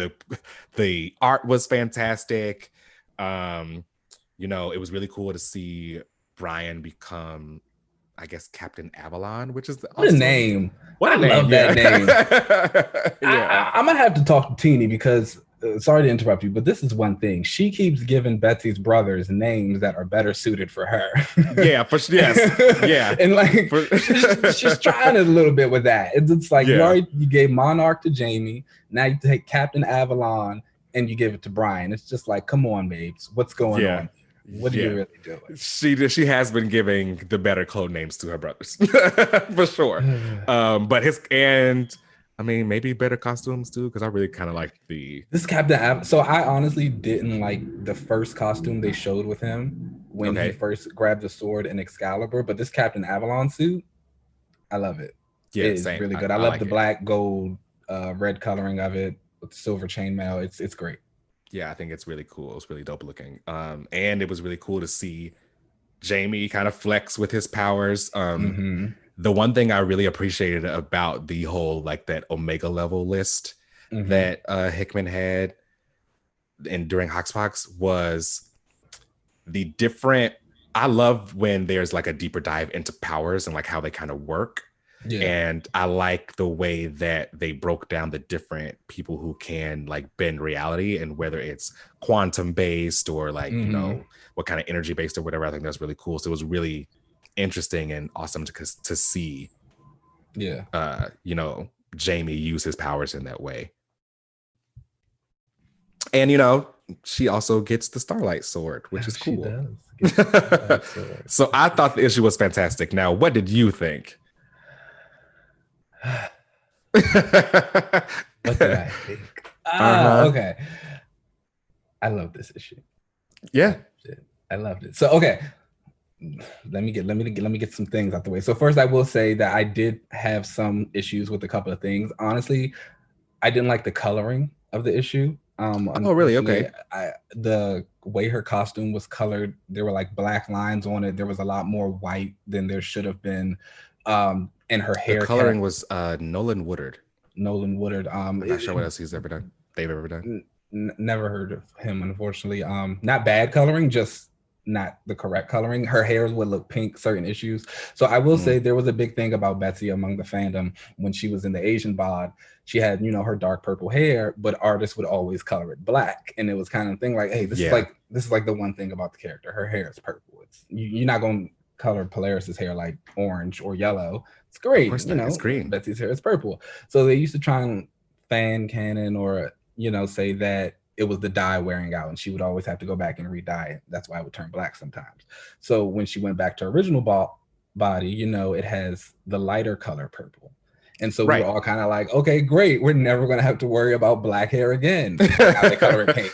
The art was fantastic. You know, it was really cool to see Brian become, I guess, Captain Avalon, which is what a name. What a name. Love that name. I'm gonna have to talk to Teeny because sorry to interrupt you, but this is one thing. She keeps giving Betsy's brothers names that are better suited for her. And like she's trying a little bit with that. It's like you gave Monarch to Jamie, now you take Captain Avalon and you give it to Brian. It's just like, come on, babes, what's going on? What are you really doing? She has been giving the better code names to her brothers for sure. But I mean, maybe better costumes too, because I really kind of like this Captain so I honestly didn't like the first costume they showed with him when he first grabbed the sword in Excalibur, but this Captain Avalon suit, I love it. It's really good. I love the black, gold, red coloring of it with the silver chainmail. It's great. Yeah, I think it's really cool. It's really dope looking. And it was really cool to see Jamie kind of flex with his powers. The one thing I really appreciated about the whole, like, that Omega level list that Hickman had during Hoxpox was the different. I love when there's like a deeper dive into powers and like how they kind of work. And I like the way that they broke down the different people who can like bend reality, and whether it's quantum based or like, you know, what kind of energy based or whatever. I think that's really cool. So it was really interesting and awesome to see, you know, Jamie use his powers in that way. And, you know, she also gets the Starlight Sword, which is cool. She does. So I thought the issue was fantastic. Now, what did you think? What did I think? Okay. I love this issue. I loved it. So okay, let me get some things out the way. So first, I will say that I did have some issues with a couple of things. Honestly, I didn't like the coloring of the issue. Oh, really? Okay. The way her costume was colored, there were like black lines on it. There was a lot more white than there should have been. And her hair coloring was Nolan Woodard. I'm not sure what else they've ever done. Never heard of him, unfortunately. Not bad coloring, just not the correct coloring. Her hair would look pink certain issues. So I will say there was a big thing about Betsy among the fandom when she was in the Asian bod. She had, you know, her dark purple hair, but artists would always color it black. And it was kind of thing like, hey, this is like the one thing about the character. Her hair is purple. You're not going to color Polaris's hair like orange or yellow. It's great. You know, it's green. Betsy's hair is purple. So they used to try and fan canon or, you know, say that it was the dye wearing out and she would always have to go back and re-dye it. That's why it would turn black sometimes. So when she went back to original body, you know, it has the lighter color purple. And so we were all kind of like, okay, great. We're never going to have to worry about black hair again. Now they color it pink.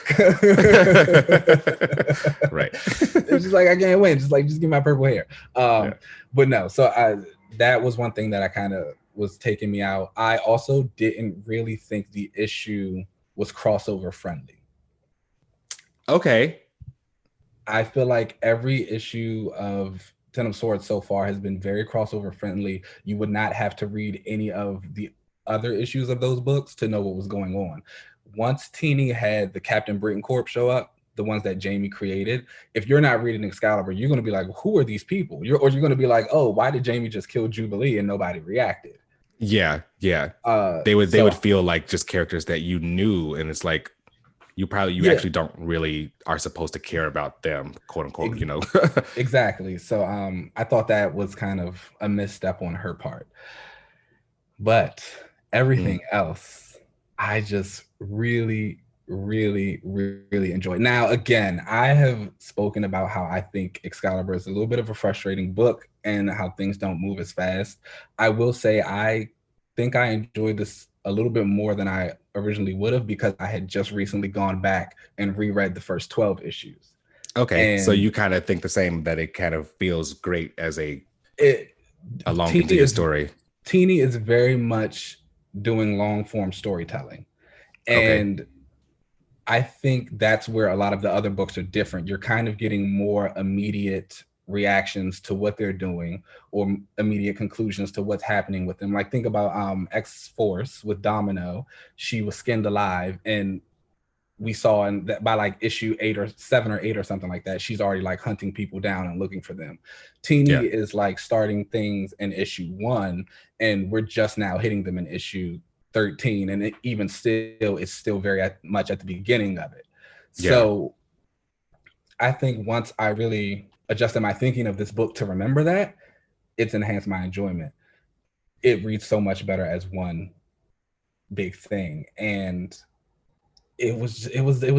It's just like, I can't win. Just give my purple hair. But no, so that was one thing that I kind of was taking me out. I also didn't really think the issue was crossover friendly. Okay. I feel like every issue of Ten of Swords so far has been very crossover friendly. You would not have to read any of the other issues of those books to know what was going on. Once Teeny had the Captain Britain Corp show up, the ones that Jamie created, if you're not reading Excalibur, you're going to be like, who are these people? You're going to be like, oh, why did Jamie just kill Jubilee and nobody reacted? Yeah, yeah. They would So feel like just characters that you knew, and it's like you yeah, actually don't really are supposed to care about them, quote unquote, ex- you know. exactly. So I thought that was kind of a misstep on her part. But Mm. everything else, I just really, really, really enjoy. Now, again, I have spoken about how I think Excalibur is a little bit of a frustrating book and how things don't move as fast. I will say I think I enjoyed this a little bit more than I originally would have because I had just recently gone back and reread the first 12 issues. Okay, so And you kind of think the same, that it kind of feels great as it a long Teeny continuous is story. Teeny is very much doing long form storytelling. Okay. And I think that's where a lot of the other books are different. You're kind of getting more immediate reactions to what they're doing or immediate conclusions to what's happening with them. Like think about X Force with Domino. She was skinned alive and we saw in that by like issue 8 or 7 or 8 or something like that, she's already like hunting people down and looking for them. Teeny Yeah. is like starting things in issue 1, and we're just now hitting them in issue 13, and it even still it's still very much at the beginning of it. Yeah. So I think once I really adjusted my thinking of this book to remember that, it's enhanced my enjoyment. It reads so much better as one big thing, and it was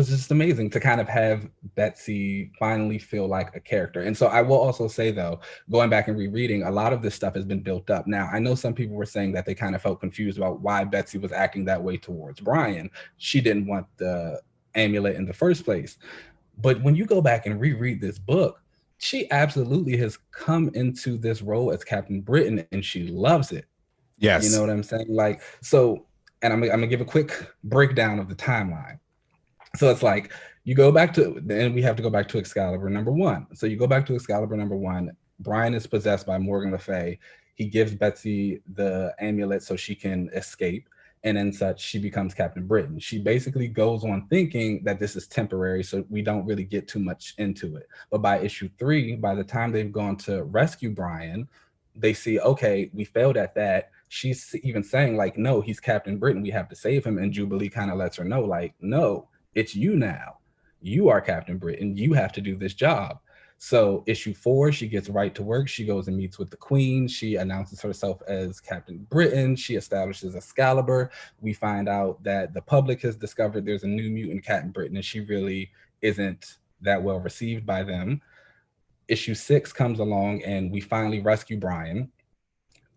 just amazing to kind of have Betsy finally feel like a character. And so I will also say though, going back and rereading, a lot of this stuff has been built up. Now I know some people were saying that they kind of felt confused about why Betsy was acting that way towards Brian. She didn't want the amulet in the first place. But when you go back and reread this book, she absolutely has come into this role as Captain Britain and she loves it. You know Yes. what I'm saying? Like, so, and I'm gonna give a quick breakdown of the timeline. So it's like you go back to, then we have to go back to Excalibur #1. So you go back to Excalibur #1. Brian is possessed by Morgan Le Fay. He gives Betsy the amulet so she can escape. And then such, she becomes Captain Britain. She basically goes on thinking that this is temporary, so we don't really get too much into it. But by issue 3, by the time they've gone to rescue Brian, they see, okay, we failed at that. She's even saying, like, no, he's Captain Britain. We have to save him. And Jubilee kind of lets her know, like, no, it's you now. You are Captain Britain. You have to do this job. So issue 4, she gets right to work. She goes and meets with the Queen. She announces herself as Captain Britain. She establishes Excalibur. We find out that the public has discovered there's a new mutant Captain Britain, and she really isn't that well received by them. Issue 6 comes along, and we finally rescue Brian.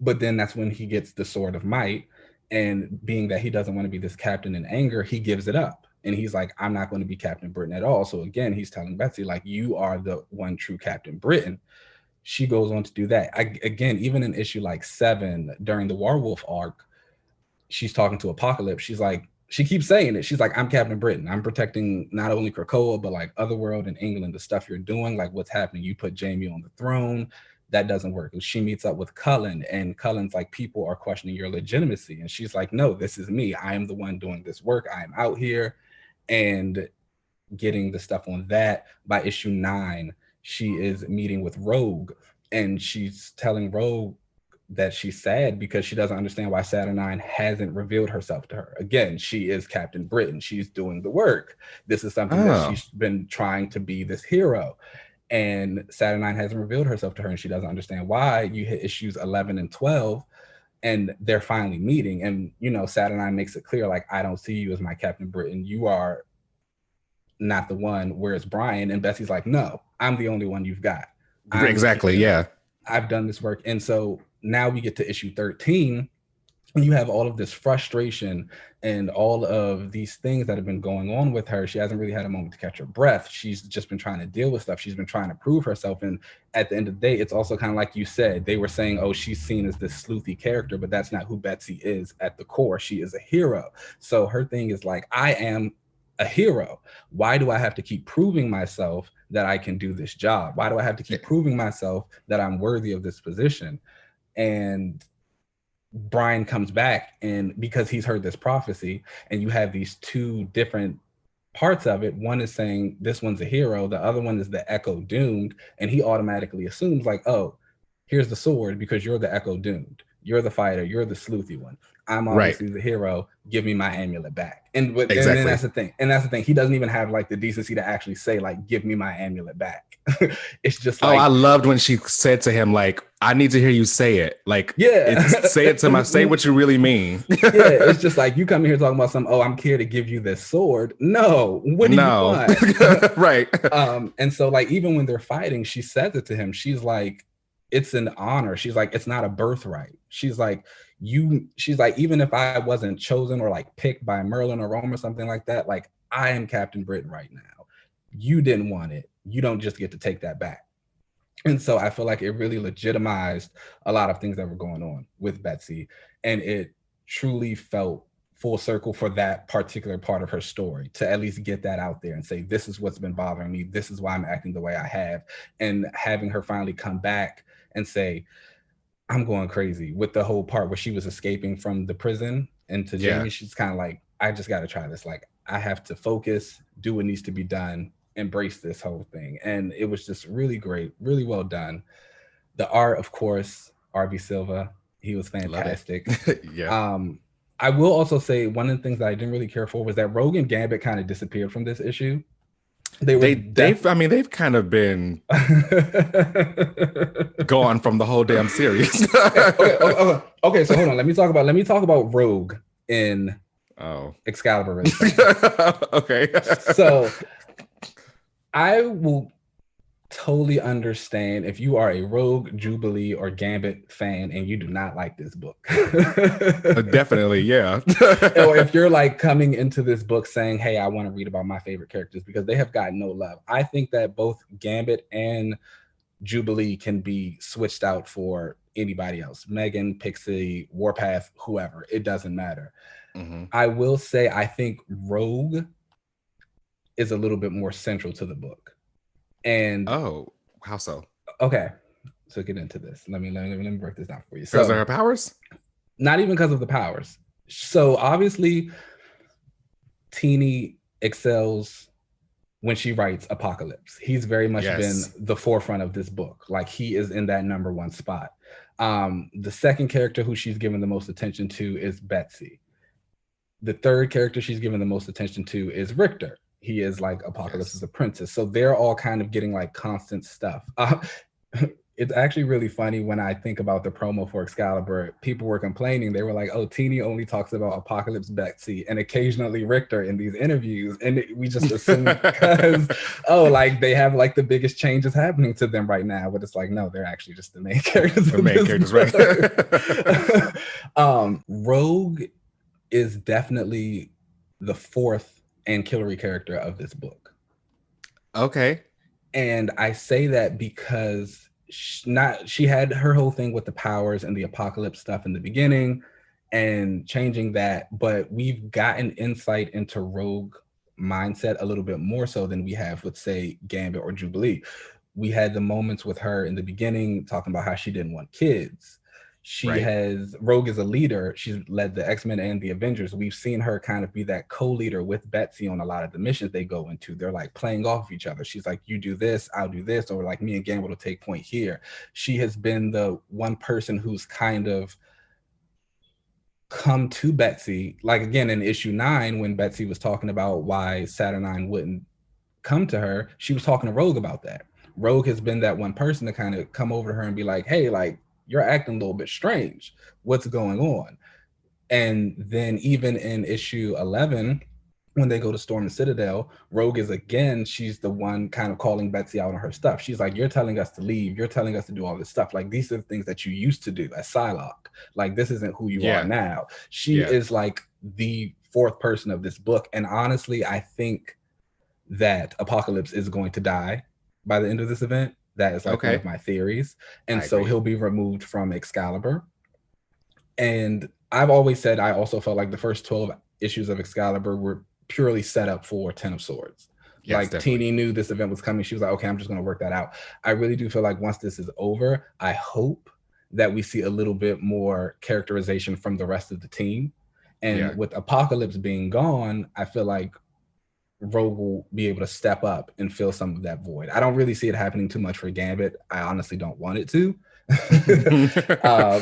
But then that's when he gets the Sword of Might. And being that he doesn't want to be this captain in anger, he gives it up. And he's like, I'm not going to be Captain Britain at all. So again, he's telling Betsy, like, you are the one true Captain Britain. She goes on to do that. Again, even in issue like 7, during the Warwolf arc, she's talking to Apocalypse. She's like, she keeps saying it. She's like, I'm Captain Britain. I'm protecting not only Krakoa, but like Otherworld and England, the stuff you're doing, like what's happening. You put Jamie on the throne. That doesn't work. She meets up with Cullen, and Cullen's like, people are questioning your legitimacy. And she's like, no, this is me. I am the one doing this work. I am out here and getting the stuff on that. By issue 9, she is meeting with Rogue, and she's telling Rogue that she's sad because she doesn't understand why Saturnine hasn't revealed herself to her. Again, she is Captain Britain. She's doing the work. This is something that Oh. she's been trying to be this hero. And Saturnine hasn't revealed herself to her, and she doesn't understand why. You hit issues 11 and 12, and they're finally meeting. And, you know, Saturnine makes it clear, like, I don't see you as my Captain Britain. You are not the one. Whereas Brian, and Betsy's like, no, I'm the only one you've got. Exactly. You know, Yeah. I've done this work. And so now we get to issue 13, and you have all of this frustration and all of these things that have been going on with her. She hasn't really had a moment to catch her breath. She's just been trying to deal with stuff. She's been trying to prove herself. And at the end of the day, it's also kind of like you said, they were saying, oh, she's seen as this sleuthy character, but that's not who Betsy is at the core. She is a hero. So her thing is like, I am a hero. Why do I have to keep proving myself that I can do this job? Why do I have to keep proving myself that I'm worthy of this position? And Brian comes back, and because he's heard this prophecy, and you have these two different parts of it. One is saying this one's a hero, the other one is the Echo Doomed, and he automatically assumes like, oh, here's the sword because you're the Echo Doomed. You're the fighter. You're the sleuthy one. I'm Right. obviously the hero. Give me my amulet back. And then Exactly. that's the thing. And that's the thing. He doesn't even have like the decency to actually say like, give me my amulet back. It's just Oh, I like, loved when she said to him, like, I need to hear you say it. Like, yeah. it's say it to my say what you really mean. Yeah, it's just like you come here talking about some, oh, I'm here to give you this sword. No, what do you No. want? Right. And so like even when they're fighting, she says it to him. She's like, it's an honor. She's like, it's not a birthright. She's like, even if I wasn't chosen or like picked by Merlin or Rome or something like that, like I am Captain Britain right now. You didn't want it. You don't just get to take that back. And so I feel like it really legitimized a lot of things that were going on with Betsy. And it truly felt full circle for that particular part of her story to at least get that out there and say, this is what's been bothering me. This is why I'm acting the way I have. And having her finally come back and say, I'm going crazy with the whole part where she was escaping from the prison and to Yeah. Jamie, she's kind of like, I just got to try this. Like, I have to focus, do what needs to be done, embrace this whole thing. And it was just really great, really well done. The art, of course, RB Silva, he was Love fantastic. it. Yeah. I will also say one of the things that I didn't really care for was that Rogue and Gambit kind of disappeared from this issue. They were They've kind of been gone from the whole damn series. Okay, so hold on. Let me talk about Rogue in Excalibur really fast. Okay. So I will totally understand if you are a Rogue, Jubilee, or Gambit fan and you do not like this book. Definitely, yeah. Or if you're like coming into this book saying, hey, I want to read about my favorite characters, because they have gotten no love. I think that both Gambit and Jubilee can be switched out for anybody else. Megan, Pixie, Warpath, whoever. It doesn't matter. Mm-hmm. I will say I think Rogue is a little bit more central to the book. And how so? Okay, so get into this. Let me break this down for you. Because of her powers? Not even because of the powers. So obviously, Teeny excels when she writes Apocalypse. He's very much been the forefront of this book. Like he is in that number one spot. The second character who she's given the most attention to is Betsy. The third character she's given the most attention to is Richter. He is like Apocalypse's apprentice. So they're all kind of getting like constant stuff. It's actually really funny when I think about the promo for Excalibur. People were complaining. They were like, oh, Teeny only talks about Apocalypse, Betsy, and occasionally Richter in these interviews. And we just assume because, like they have like the biggest changes happening to them right now. But it's like, no, they're actually just the main characters. The main characters, right? Rogue is definitely the fourth ancillary character of this book. Okay. And I say that because she had her whole thing with the powers and the apocalypse stuff in the beginning and changing that, but we've gotten insight into Rogue mindset a little bit more so than we have with, say, Gambit or Jubilee. We had the moments with her in the beginning talking about how she didn't want kids. Rogue is a leader. She's led the X-Men and the Avengers. We've seen her kind of be that co-leader with Betsy on a lot of the missions they go into. They're like playing off each other. She's like, you do this, I'll do this. Or like me and Gambit will take point here. She has been the one person who's kind of come to Betsy. Like again, in issue 9, when Betsy was talking about why Saturnine wouldn't come to her, she was talking to Rogue about that. Rogue has been that one person to kind of come over to her and be like, hey, like, you're acting a little bit strange. What's going on? And then even in issue 11, when they go to storm the Citadel, Rogue is again, she's the one kind of calling Betsy out on her stuff. She's like, you're telling us to leave. You're telling us to do all this stuff. Like, these are the things that you used to do as Psylocke. Like, this isn't who you are now. She is like the fourth person of this book. And honestly, I think that Apocalypse is going to die by the end of this event. That is like one of my theories. And so he'll be removed from Excalibur. And I've always said I also felt like the first 12 issues of Excalibur were purely set up for Ten of Swords. Yes, like definitely. Teeny knew this event was coming. She was like, okay, I'm just going to work that out. I really do feel like once this is over, I hope that we see a little bit more characterization from the rest of the team. And with Apocalypse being gone, I feel like Rogue will be able to step up and fill some of that void. I don't really see it happening too much for Gambit. I honestly don't want it to, I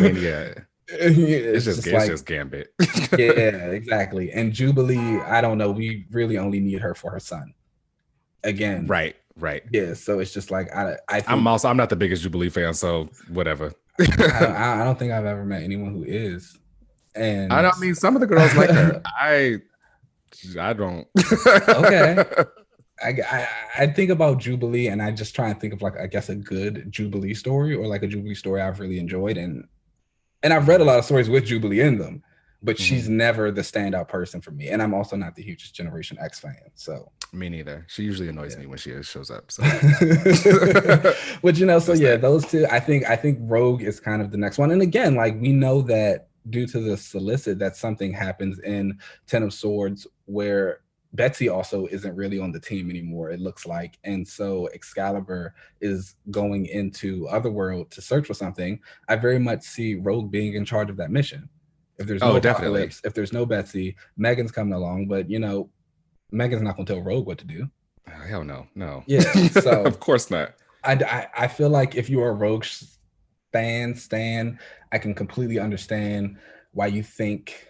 mean, yeah, it's just it's like, just Gambit. yeah, exactly. And Jubilee, I don't know. We really only need her for her son. Again, Right, right. yeah. So it's just like I think I'm not the biggest Jubilee fan, so whatever. I don't think I've ever met anyone who is. I And don't mean some of the girls like her. I don't. okay. I think about Jubilee and I just try and think of like, I guess, a good Jubilee story or like a Jubilee story I've really enjoyed. And I've read a lot of stories with Jubilee in them, but she's never the standout person for me. And I'm also not the hugest Generation X fan. So Me neither. She usually annoys me when she shows up. So but you know, so Just yeah, that. those two, I think Rogue is kind of the next one. And again, like we know that due to the solicit that something happens in Ten of Swords where Betsy also isn't really on the team anymore, it looks like. And so Excalibur is going into Otherworld to search for something. I very much see Rogue being in charge of that mission. If there's no Oh, definitely. Apocalypse, if there's no Betsy, Megan's coming along, but you know, Megan's not going to tell Rogue what to do. Oh, hell no, no. Yeah. So Of course not. I feel like if you are a Rogue Stan, I can completely understand why you think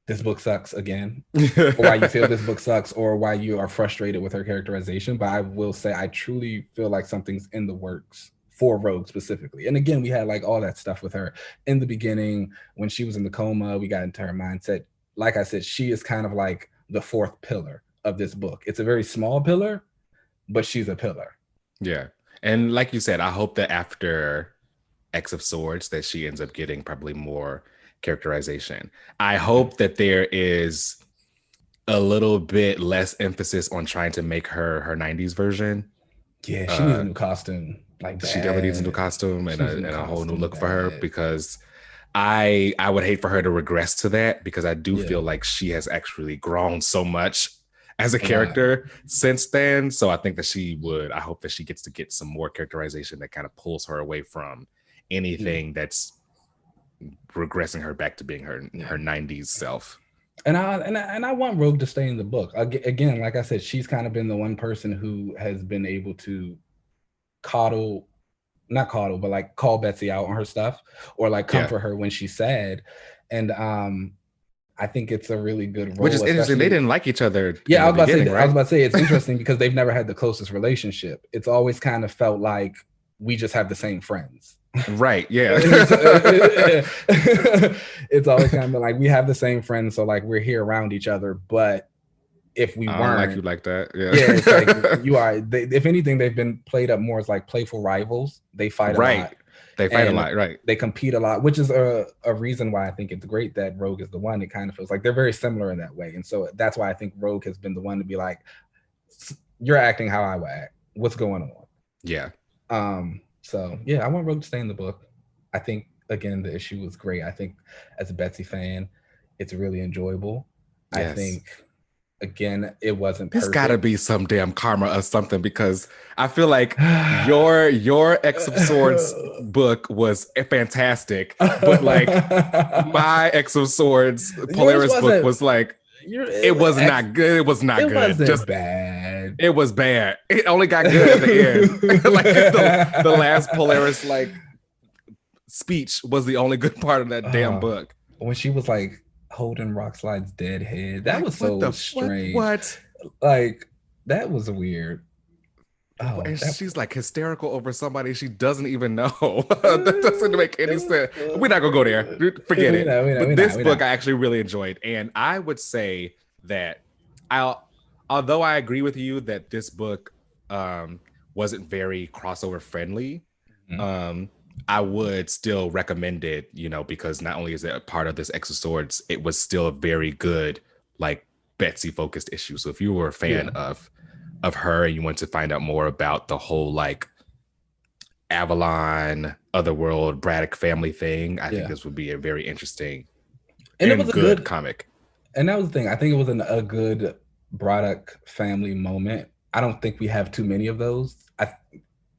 this book sucks again, or why you feel this book sucks, or why you are frustrated with her characterization. But I will say, I truly feel like something's in the works for Rogue specifically. And again, we had like all that stuff with her in the beginning when she was in the coma. We got into her mindset. Like I said, she is kind of like the fourth pillar of this book. It's a very small pillar, but she's a pillar. Yeah. And like you said, I hope that after X of Swords that she ends up getting probably more characterization. I hope that there is a little bit less emphasis on trying to make her 90s version. Yeah, she needs a new costume. Like She definitely needs a new bad. costume She needs a and new a whole new costume look for her bad. because I would hate for her to regress to that because I do Yeah. feel like she has actually grown so much as a A lot. character since then. So I think that I hope that she gets to get some more characterization that kind of pulls her away from anything that's regressing her back to being her 90s self. And I want Rogue to stay in the book. Again, like I said, she's kind of been the one person who has been able to coddle, not coddle, but like call Betsy out on her stuff or like Yeah. comfort her when she's sad. And I think it's a really good Which is role, interesting. They especially. didn't like each other Yeah, in I the was about to beginning, say. I was right? about to say it's interesting because they've never had the closest relationship. It's always kind of felt like we just have the same friends. Right. Yeah. It's always kind of like we have the same friends, so like we're here around each other. But if we I don't like you weren't, like that. Yeah. yeah, it's like you are. If anything, they've been played up more as like playful rivals. They fight a Right. lot They fight a and lot. Right. they compete a lot, which is a reason why I think it's great that Rogue is the one. It kind of feels like they're very similar in that way, and so that's why I think Rogue has been the one to be like, "You're acting how I would act. What's going on?" Yeah. So yeah, I want Rogue to stay in the book. I think again the issue was great. I think as a Betsy fan, it's really enjoyable. I Yes. think again it wasn't There's got to perfect. be some damn karma or something because I feel like your X of Swords book was fantastic, but like my X of Swords Yours Polaris book wasn't. was like it It, was not good. It was not it good. wasn't Just bad. it was bad. It only got good at the end. Like the last Polaris like speech was the only good part of that damn book. When she was like holding Rockslide's dead head, that Like was what so the strange. what? Like that was weird. Oh, And that she's like hysterical over somebody she doesn't even know. That doesn't make any sense. We're not gonna go there. Forget it. But this book I actually really enjoyed, and I would say that although I agree with you that this book wasn't very crossover friendly, I would still recommend it. Because not only is it a part of this X of Swords, it was still a very good like Betsy focused issue. So if you were a fan of her and you want to find out more about the whole like Avalon, Otherworld, Braddock family thing, I think this would be a very interesting and it was a good comic. And that was the thing. I think it was a good Braddock family moment. I don't think we have too many of those.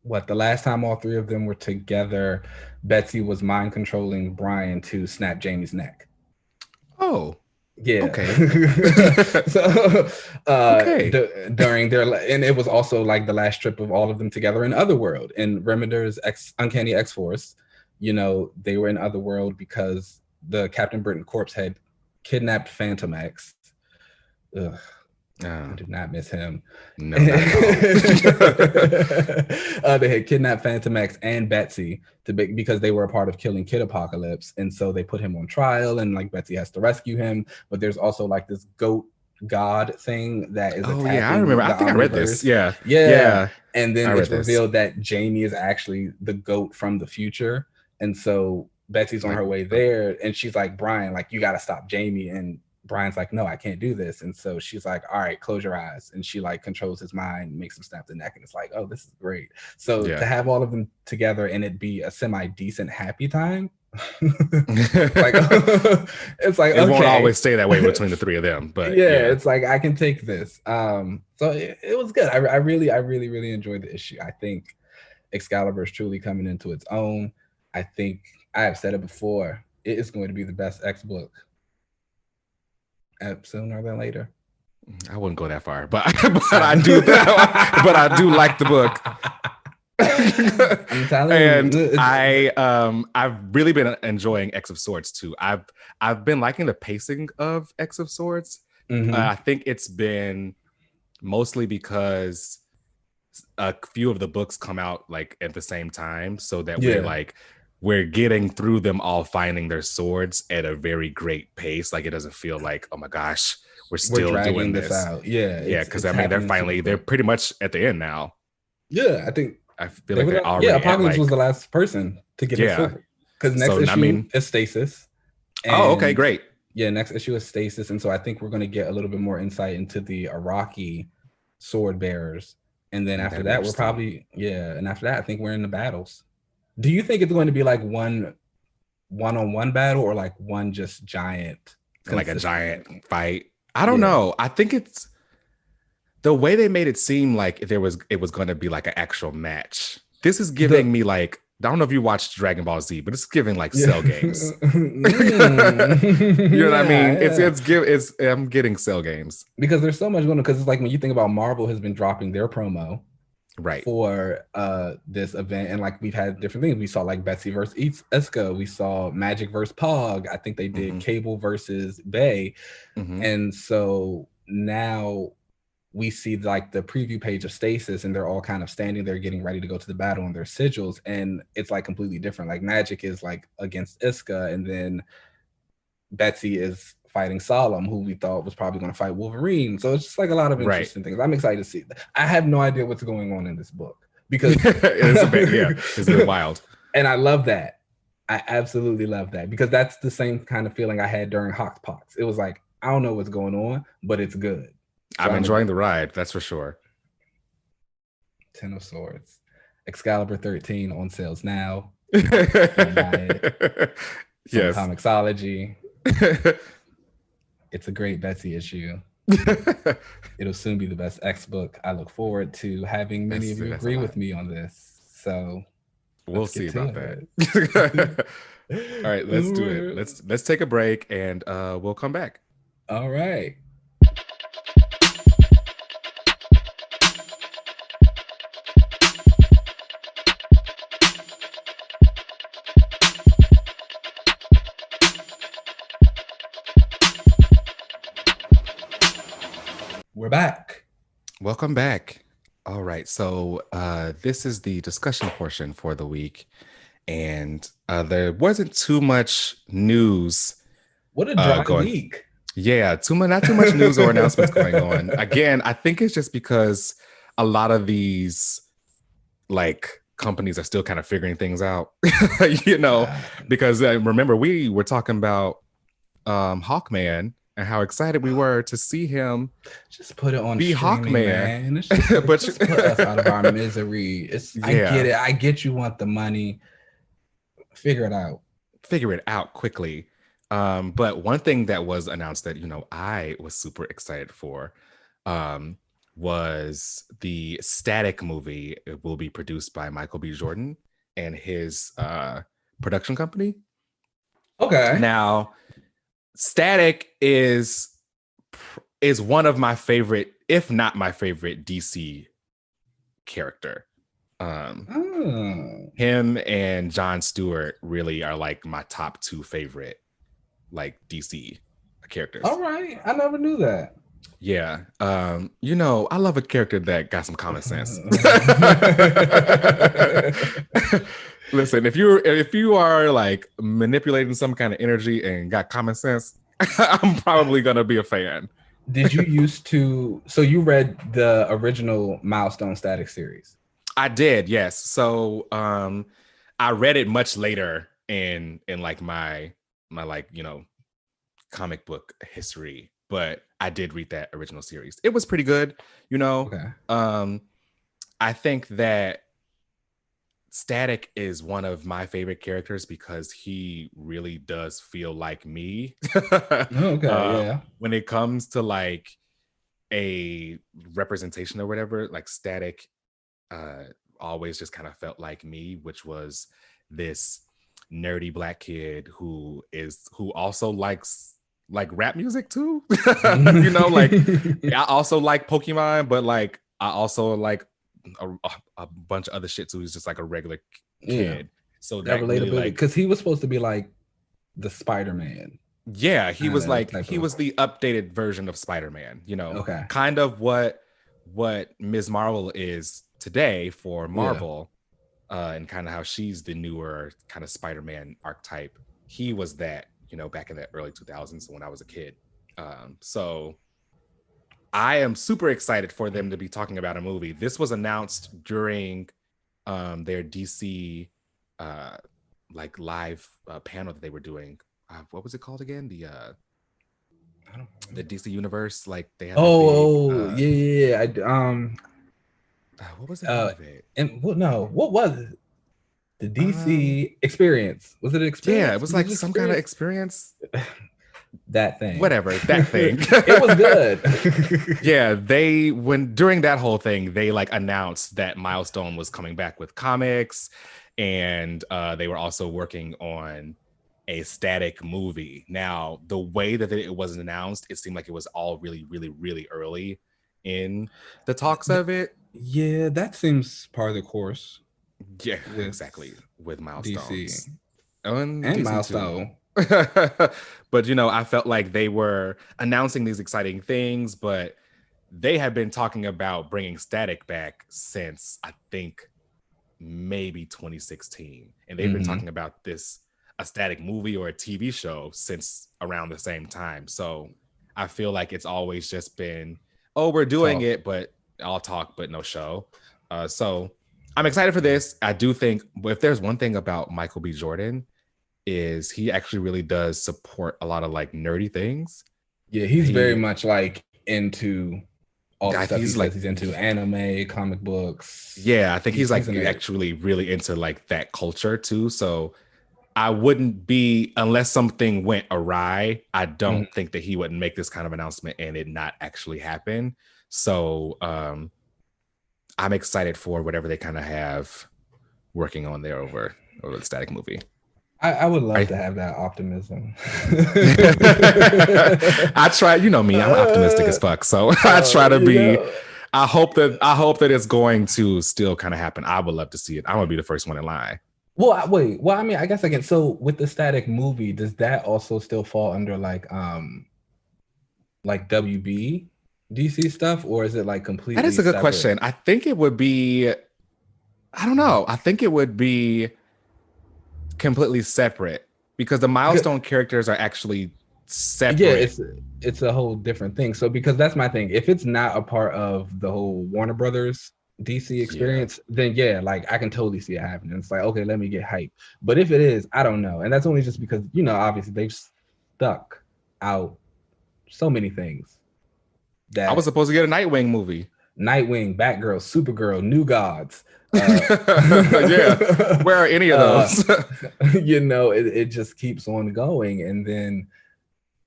The last time all three of them were together, Betsy was mind controlling Brian to snap Jamie's neck. Oh. Yeah. Okay. So Okay. during their, and it was also like the last trip of all of them together in Otherworld. And Remender's Uncanny X-Force, they were in Otherworld because the Captain Britain Corps had kidnapped Phantom X. Ugh, I did not miss him. No, not at all. They had kidnapped Phantom X and Betsy because they were a part of killing Kid Apocalypse, and so they put him on trial, and like Betsy has to rescue him. But there's also like this goat god thing that is Oh yeah, I attacking remember. I the think I read this. Omniverse. Yeah. Yeah, Yeah. and then I it's read this. revealed that Jamie is actually the goat from the future, and so Betsy's on Like, her way there, and she's like, Brian, like, you got to stop Jamie. And Brian's like, no, I can't do this. And so she's like, all right, close your eyes. And she like controls his mind, makes him snap the neck. And it's like, oh, this is great. So yeah. to have all of them together and it be a semi-decent happy time, like it's like, it okay. won't always stay that way between the three of them, but yeah. It's like I can take this. So it was good. I really enjoyed the issue. I think Excalibur is truly coming into its own. I think I have said it before, it is going to be the best X book sooner than later. I wouldn't go that far, but I do but I do like the book. I'm telling you, I've really been enjoying X of Swords too. I've been liking the pacing of X of Swords. Mm-hmm. I think it's been mostly because a few of the books come out like at the same time, so that we're getting through them all finding their swords at a very great pace. Like it doesn't feel like, oh my gosh, we're still doing this out. Yeah, because I mean they're pretty much at the end now. Yeah, I feel like they're already. Yeah, Apocalypse was the last person to get his sword. Because next issue is Stasis. Okay, great. Yeah, next issue is Stasis, and so I think we're going to get a little bit more insight into the Iraqi sword bearers. And then after that, we're probably and after that, I think we're in the battles. Do you think it's going to be like one-on-one battle or like one just giant, like a giant fight? I don't know. I think it's the way they made it seem like it was going to be like an actual match. This is giving me like, I don't know if you watched Dragon Ball Z, but it's giving like Cell games. You know what I mean? I'm getting Cell games because there's so much going on. Because it's like when you think about Marvel has been dropping their promo for this event, and like we've had different things. We saw like Betsy versus Iska. We saw Magic versus Pog. I think they did Cable versus Bay, and so now we see like the preview page of Stasis, and they're all kind of standing there getting ready to go to the battle on their sigils, and it's like completely different. Like Magic is like against Iska, and then Betsy is fighting Solemn, who we thought was probably going to fight Wolverine. So it's just like a lot of interesting things. I'm excited to see. I have no idea what's going on in this book because it's been wild. And I love that. I absolutely love that because that's the same kind of feeling I had during Hoxpox. It was like, I don't know what's going on, but it's good. So I'm enjoying the ride, that's for sure. 10 of Swords. Excalibur 13 on sales now. Yes. Comixology. It's a great Betsy issue. It'll soon be the best X book. I look forward to having many of you agree with me on this. So we'll see about that. All right, let's do it. Let's take a break and we'll come back. All right. We're back. Welcome back. All right. So this is the discussion portion for the week. And there wasn't too much news. What a dry week. Yeah, not too much news or announcements going on. Again, I think it's just because a lot of these like companies are still kind of figuring things out, because remember we were talking about Hawkman and how excited we were to see him just put it on be Hawkman. But just put us out of our misery. I get it. I get you want the money. Figure it out quickly. But one thing that was announced that I was super excited for was the Static movie. It will be produced by Michael B. Jordan and his production company. Okay. Now, Static is one of my favorite, if not my favorite DC character. Oh. Him and John Stewart really are like my top two favorite like DC characters. All right. I never knew that. Yeah. You know, I love a character that got some common sense. Listen, if you are like manipulating some kind of energy and got common sense, I'm probably gonna be a fan. Did you used to, so you read the original Milestone Static series? I did, yes. So I read it much later in like my like, you know, comic book history, but I did read that original series. It was pretty good, you know. Okay. I think that Static is one of my favorite characters because he really does feel like me. Okay, yeah. When it comes to like a representation or whatever, like Static always just kind of felt like me, which was this nerdy black kid who also likes like rap music too. You know, like I also like Pokemon, but like I also like a bunch of other shit too. He's just like a regular kid. Yeah. So That that really relatability, like, because he was supposed to be like the Spider-Man. yeah, he was like Type he of. was the updated version of Spider-Man, you know, Okay. kind of what Ms. Marvel is today for Yeah. Marvel, and kind of how she's the newer kind of Spider-Man archetype. He was that, you know, back in the early 2000s when I was a kid. So I am super excited for them to be talking about a movie. This was announced during their DC like live panel that they were doing. What was it called again? The DC Universe. Like they had the big. Yeah. What was the name of it? And what? No, what was it? The Um, DC Experience. Was it an yeah, it Experience? was Was it like just some kind of Experience? experience. That thing. Whatever, that thing. It was good. Yeah, during that whole thing, they like announced that Milestone was coming back with comics, and they were also working on a Static movie. Now, the way that it was announced, it seemed like it was all really, really, really early in the talks of it. Yeah, that seems part of the course Yeah, with exactly. With DC Milestones. And and DC too. Milestone. But you know, I felt like they were announcing these exciting things, but they have been talking about bringing Static back since I think maybe 2016, and they've been talking about a Static movie or a TV show since around the same time. So I feel like it's always just been, oh, we're doing Talk. it, but I'll talk, but no show. So I'm excited for this. I do think, if there's one thing about Michael B. Jordan, is he actually really does support a lot of like nerdy things. Yeah, he's very much like into all the stuff. He He's says like, he's into anime, comic books. yeah, I think he's like a nerd. actually really into like that culture too. So I wouldn't be, unless something went awry, I don't think that he would make this kind of announcement and it not actually happen. So I'm excited for whatever they kind of have working on there over the Static movie. I would love to have that optimism. I try, you know me, I'm optimistic as fuck. So I try to be, I hope that it's going to still kind of happen. I would love to see it. I'm gonna be the first one in line. Well, wait. Well, I mean, I guess I can. So with the Static movie, does that also still fall under like WB DC stuff, or is it like completely? That is a good separate? question. I think it would be, I don't know. I think it would be completely separate because the Milestone characters are actually separate. Yeah, it's a whole different thing. So because that's my thing. If it's not a part of the whole Warner Brothers DC experience, then yeah, like I can totally see it happening. It's like, okay, let me get hyped. But if it is, I don't know. And that's only just because, you know, obviously they've stuck out so many things. That I was supposed to get a Nightwing movie. Nightwing, Batgirl, Supergirl, New Gods. Yeah, where are any of those? You know, it just keeps on going. And then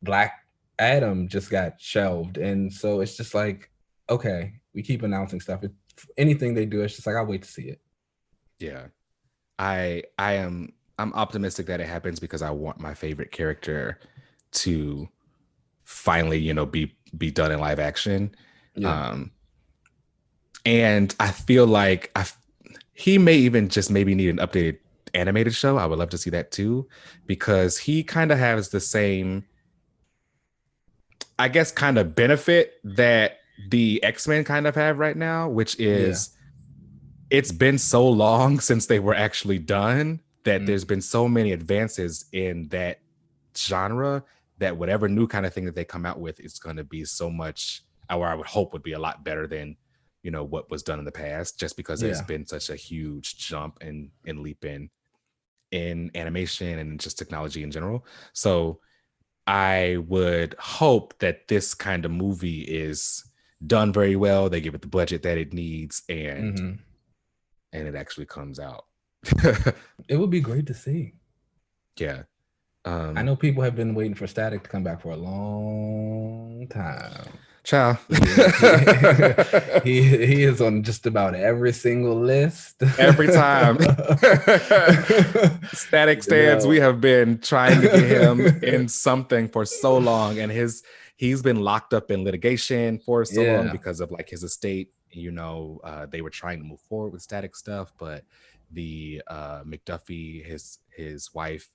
Black Adam just got shelved. And so it's just like, okay, we keep announcing stuff. Anything they do, it's just like, I'll wait to see it. Yeah. I'm optimistic that it happens because I want my favorite character to finally, be done in live action. Yeah. And I feel like he may even just maybe need an updated animated show. I would love to see that too, because he kind of has the same, I guess, kind of benefit that the X-Men kind of have right now, which is it's been so long since they were actually done that there's been so many advances in that genre that whatever new kind of thing that they come out with is going to be so much, or I would hope would be a lot better than what was done in the past, just because there's been such a huge jump and leap in animation and just technology in general. So I would hope that this kind of movie is done very well. They give it the budget that it needs, and it actually comes out. It would be great to see. Yeah. I know people have been waiting for Static to come back for a long time. Ciao. He is on just about every single list. Every time. Static stands, we have been trying to get him in something for so long, and he's been locked up in litigation for so long because of like his estate. They were trying to move forward with Static stuff, but the McDuffie, his wife,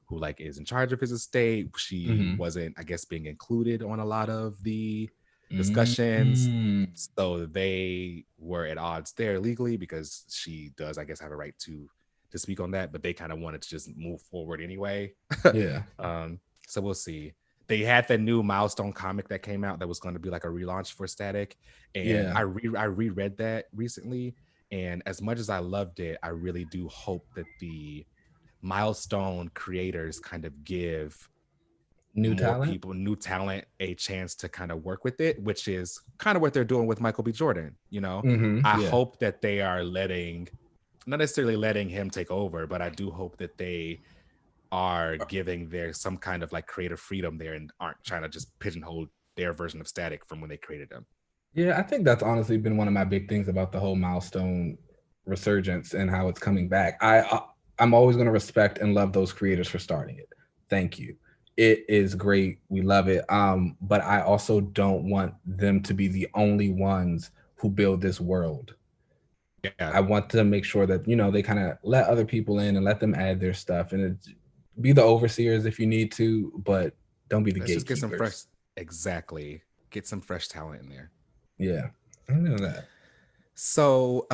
who like is in charge of his estate, she wasn't, I guess, being included on a lot of the discussions. So they were at odds there legally, because she does, I guess, have a right to speak on that, but they kind of wanted to just move forward anyway. So we'll see. They had the new Milestone comic that came out that was going to be like a relaunch for Static, and I reread that recently, and as much as I loved it, I really do hope that the Milestone creators kind of give new talent a chance to kind of work with it, which is kind of what they're doing with Michael B. Jordan. I hope that they are not necessarily letting him take over, but I do hope that they are giving there some kind of like creative freedom there and aren't trying to just pigeonhole their version of Static from when they created them. Yeah, I think that's honestly been one of my big things about the whole Milestone resurgence and how it's coming back. I'm always going to respect and love those creators for starting it. Thank you. It is great. We love it. But I also don't want them to be the only ones who build this world. Yeah. I want to make sure that, they kind of let other people in and let them add their stuff, and be the overseers if you need to, but don't be the gatekeepers. Just get some fresh talent in there. Yeah, I know that. So,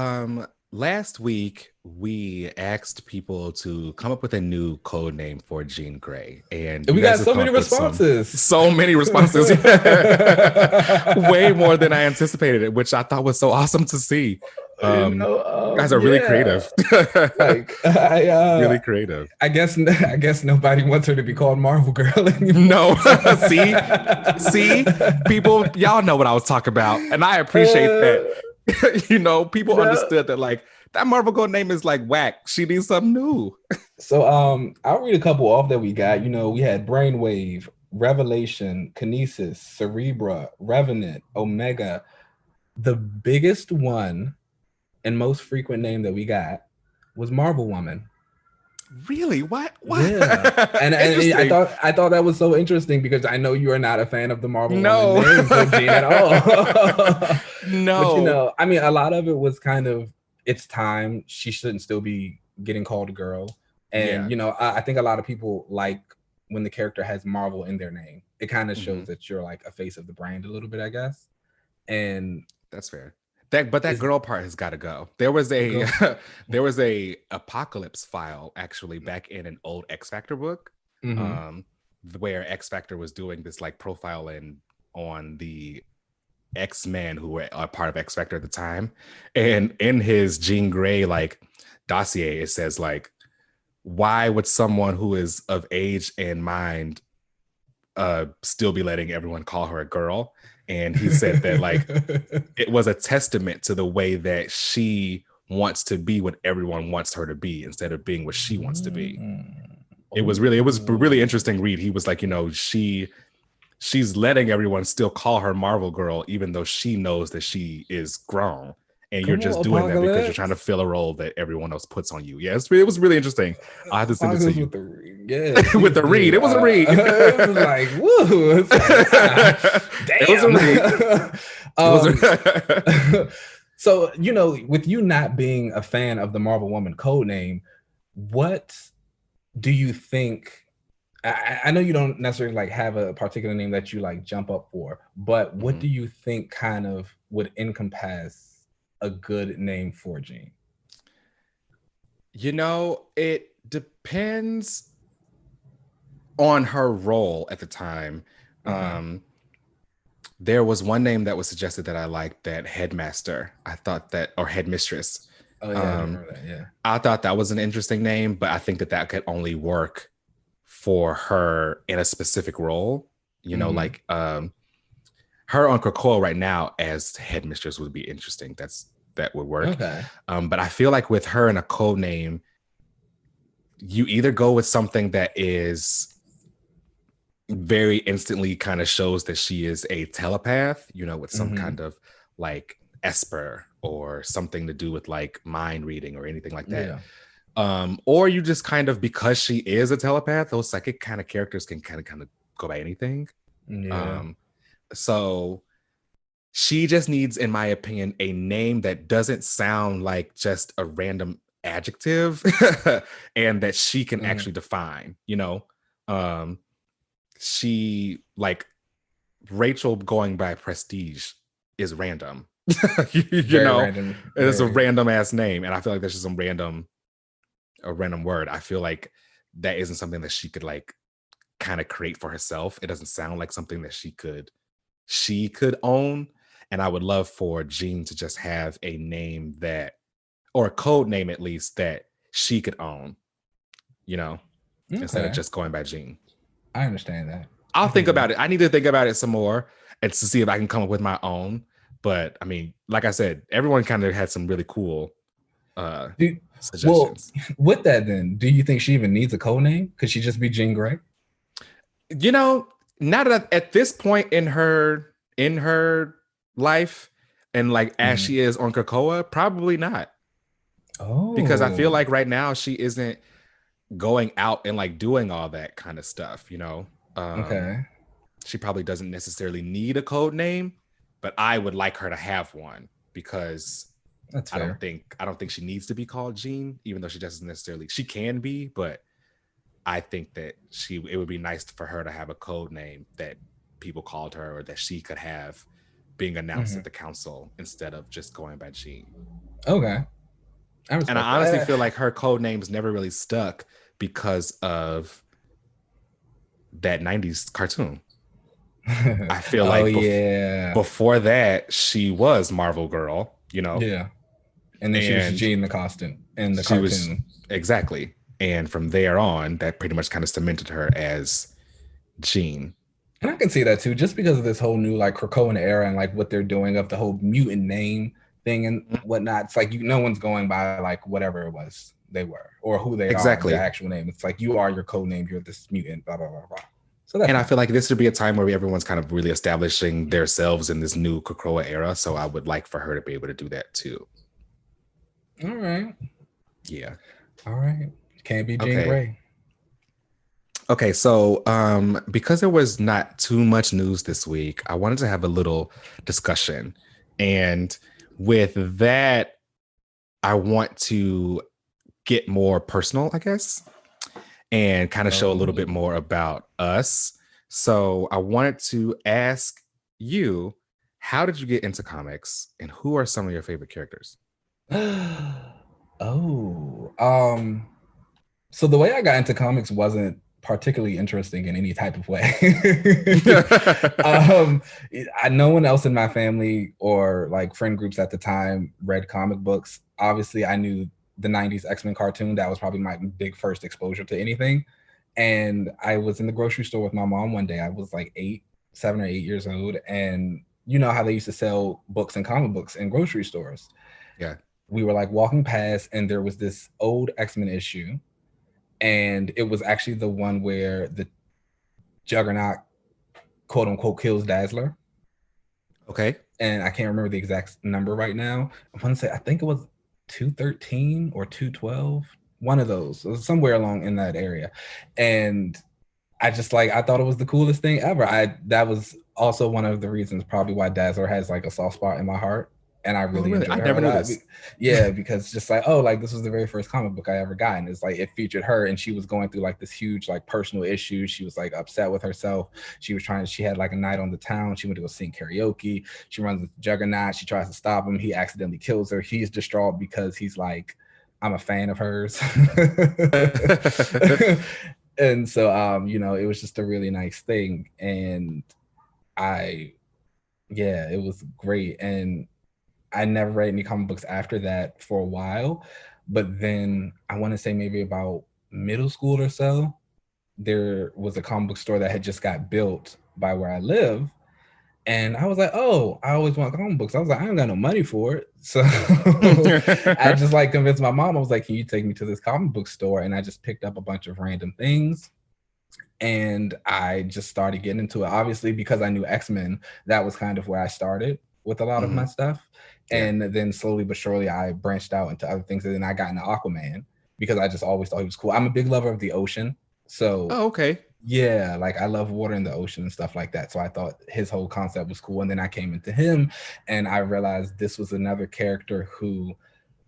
last week, we asked people to come up with a new code name for Jean Grey, and we got so many responses. So many responses, way more than I anticipated, which I thought was so awesome to see. You guys are really creative. Really creative. I guess nobody wants her to be called Marvel Girl anymore. No, see, people, y'all know what I was talking about, and I appreciate that. People understood that like that Marvel Girl name is like whack. She needs something new. So I'll read a couple off that we got. We had Brainwave, Revelation, Kinesis, Cerebra, Revenant, Omega. The biggest one and most frequent name that we got was Marvel Woman. Really? What? Yeah. And I thought that was so interesting, because I know you are not a fan of the Marvel Woman name at all. No. But a lot of it was kind of, it's time. She shouldn't still be getting called a girl. And I think a lot of people like when the character has Marvel in their name. It kind of shows that you're like a face of the brand a little bit, I guess. And that's fair. That girl part has got to go. There was a Apocalypse file actually back in an old X Factor book, where X Factor was doing this like profiling on the X-Men who were a part of X Factor at the time, and in his Jean Grey like dossier, it says like, why would someone who is of age and mind still be letting everyone call her a girl? And he said that like it was a testament to the way that she wants to be what everyone wants her to be instead of being what she wants to be. It was a really interesting read. He was like, she's letting everyone still call her Marvel Girl, even though she knows that she is grown. and you're Come just on, doing that because you're trying to Apocalypse. fill a role that everyone else puts on you. Yeah, it was really interesting. I have to send it to Apocalypse you. with the yeah, With please the read. do. It was a read. It was like woo. It's like It was a read. It was damn. a So with you not being a fan of the Marvel Woman codename, what do you think? I know you don't necessarily like have a particular name that you like jump up for, but what do you think kind of would encompass a good name for Jean? It depends on her role at the time. Okay. There was one name that was suggested that I liked, that Headmaster. I thought that, or Headmistress. Oh yeah, I do remember that. Yeah. I thought that was an interesting name, but I think that could only work for her in a specific role. Like her on Krakoa right now as Headmistress would be interesting. That would work. Okay. But I feel like with her in a code name, you either go with something that is very instantly kind of shows that she is a telepath, with some kind of like Esper or something to do with like mind reading or anything like that. Yeah. Or you just kind of, because she is a telepath, those psychic kind of characters can kind of go by anything. Yeah. So she just needs, in my opinion, a name that doesn't sound like just a random adjective and that she can actually define, she, like, Rachel going by Prestige is random. Random. It's a random ass name, and I feel like that's just a random word. I feel like that isn't something that she could like kind of create for herself. It doesn't sound like something that she could own. And I would love for Jean to just have a name that, or a code name at least, that she could own, instead of just going by Jean. I understand that. I'll think about it. I need to think about it some more and to see if I can come up with my own. But I mean, like I said, everyone kind of had some really cool suggestions. Well, with that, then, do you think she even needs a code name? Could she just be Jean Grey? Not at this point in her life, and like as she is on Krakoa, probably not. Oh, because I feel like right now she isn't going out and like doing all that kind of stuff. Okay. She probably doesn't necessarily need a code name, but I would like her to have one because that's fair. I don't think she needs to be called Jean, even though she doesn't necessarily. She can be, but I think that it would be nice for her to have a code name that people called her or that she could have being announced at the council instead of just going by Jean. Okay. And I honestly feel like her code name's never really stuck because of that 90s cartoon. I feel like before that, she was Marvel Girl, Yeah. And then she was Jean in the costume in the cartoon. Exactly. And from there on, that pretty much kind of cemented her as Jean. And I can see that too, just because of this whole new like Krakoan era and like what they're doing of the whole mutant name thing and whatnot. It's like no one's going by like whatever it was they were or who they are, the actual name. It's like you are your code name, you're this mutant, blah blah blah blah. So I feel like this would be a time where everyone's kind of really establishing themselves in this new Krakoa era. So I would like for her to be able to do that too. All right. Yeah. All right. Can't be Jean Grey. Okay, so because there was not too much news this week, I wanted to have a little discussion. And with that, I want to get more personal, I guess, and kind of show a little bit more about us. So I wanted to ask you, how did you get into comics and who are some of your favorite characters? So the way I got into comics wasn't particularly interesting in any type of way. No one else in my family or like friend groups at the time read comic books. Obviously, I knew the 90s X-Men cartoon. That was probably my big first exposure to anything. And I was in the grocery store with my mom one day. I was like 7 or 8 years old. And you know how they used to sell books and comic books in grocery stores. Yeah. We were like walking past and there was this old X-Men issue. And it was actually the one where the Juggernaut, quote unquote, kills Dazzler. Okay. and I can't remember the exact number right now. I want to say I think it was 213 or 212, one of those. It was somewhere along in that area, and I just like I thought it was the coolest thing ever. That was also one of the reasons probably why Dazzler has like a soft spot in my heart, and I Oh, really really? enjoy I her never a knew lot. this. Yeah, because just like like this was the very first comic book I ever got, and it's like it featured her, and she was going through like this huge like personal issue. She was like upset with herself. She had like a night on the town. She went to go sing karaoke. She runs into Juggernaut. She tries to stop him. He accidentally kills her. He's distraught because he's like, I'm a fan of hers. And so it was just a really nice thing, and I it was great. And I never read any comic books after that for a while, but then I want to say maybe about middle school or so, there was a comic book store that had just got built by where I live, and I was like, oh, I always want comic books. I was like, I ain't got no money for it. So I just like convinced my mom. I was like, can you take me to this comic book store? And I just picked up a bunch of random things, and I just started getting into it. Obviously, because I knew X-Men, that was kind of where I started with a lot of my stuff. Yeah. And then slowly but surely I branched out into other things. And then I got into Aquaman because I just always thought he was cool. I'm a big lover of the ocean. So Oh, okay. yeah, like I love water in the ocean and stuff like that. So I thought his whole concept was cool. And then I came into him and I realized this was another character who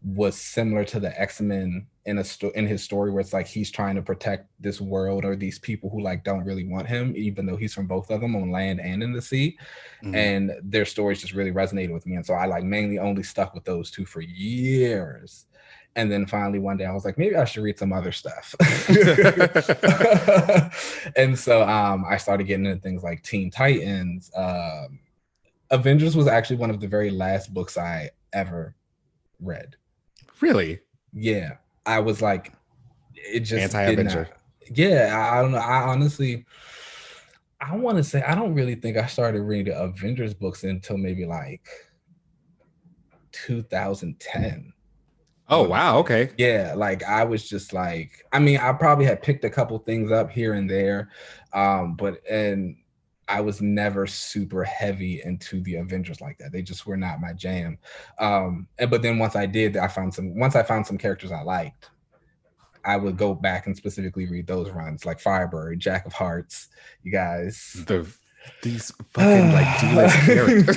was similar to the X-Men in his story, where it's like he's trying to protect this world or these people who like don't really want him, even though he's from both of them on land and in the sea. And their stories just really resonated with me, and so I like mainly only stuck with those two for years. And then finally one day I was like, maybe I should read some other stuff. And so I started getting into things like Teen Titans. Avengers was actually one of the very last books I ever read. Really? Yeah, I was like, it just did Anti-Avenger. not. Yeah, I don't know. I honestly, I want to say I don't really think I started reading Avengers books until maybe like 2010. Oh, wow. Okay. Yeah, like I was just like, I mean, I probably had picked a couple things up here and there, and I was never super heavy into the Avengers like that. They just were not my jam. But then once I did, once I found some characters I liked, I would go back and specifically read those runs, like Firebird, Jack of Hearts, you guys. These fucking like D-list characters.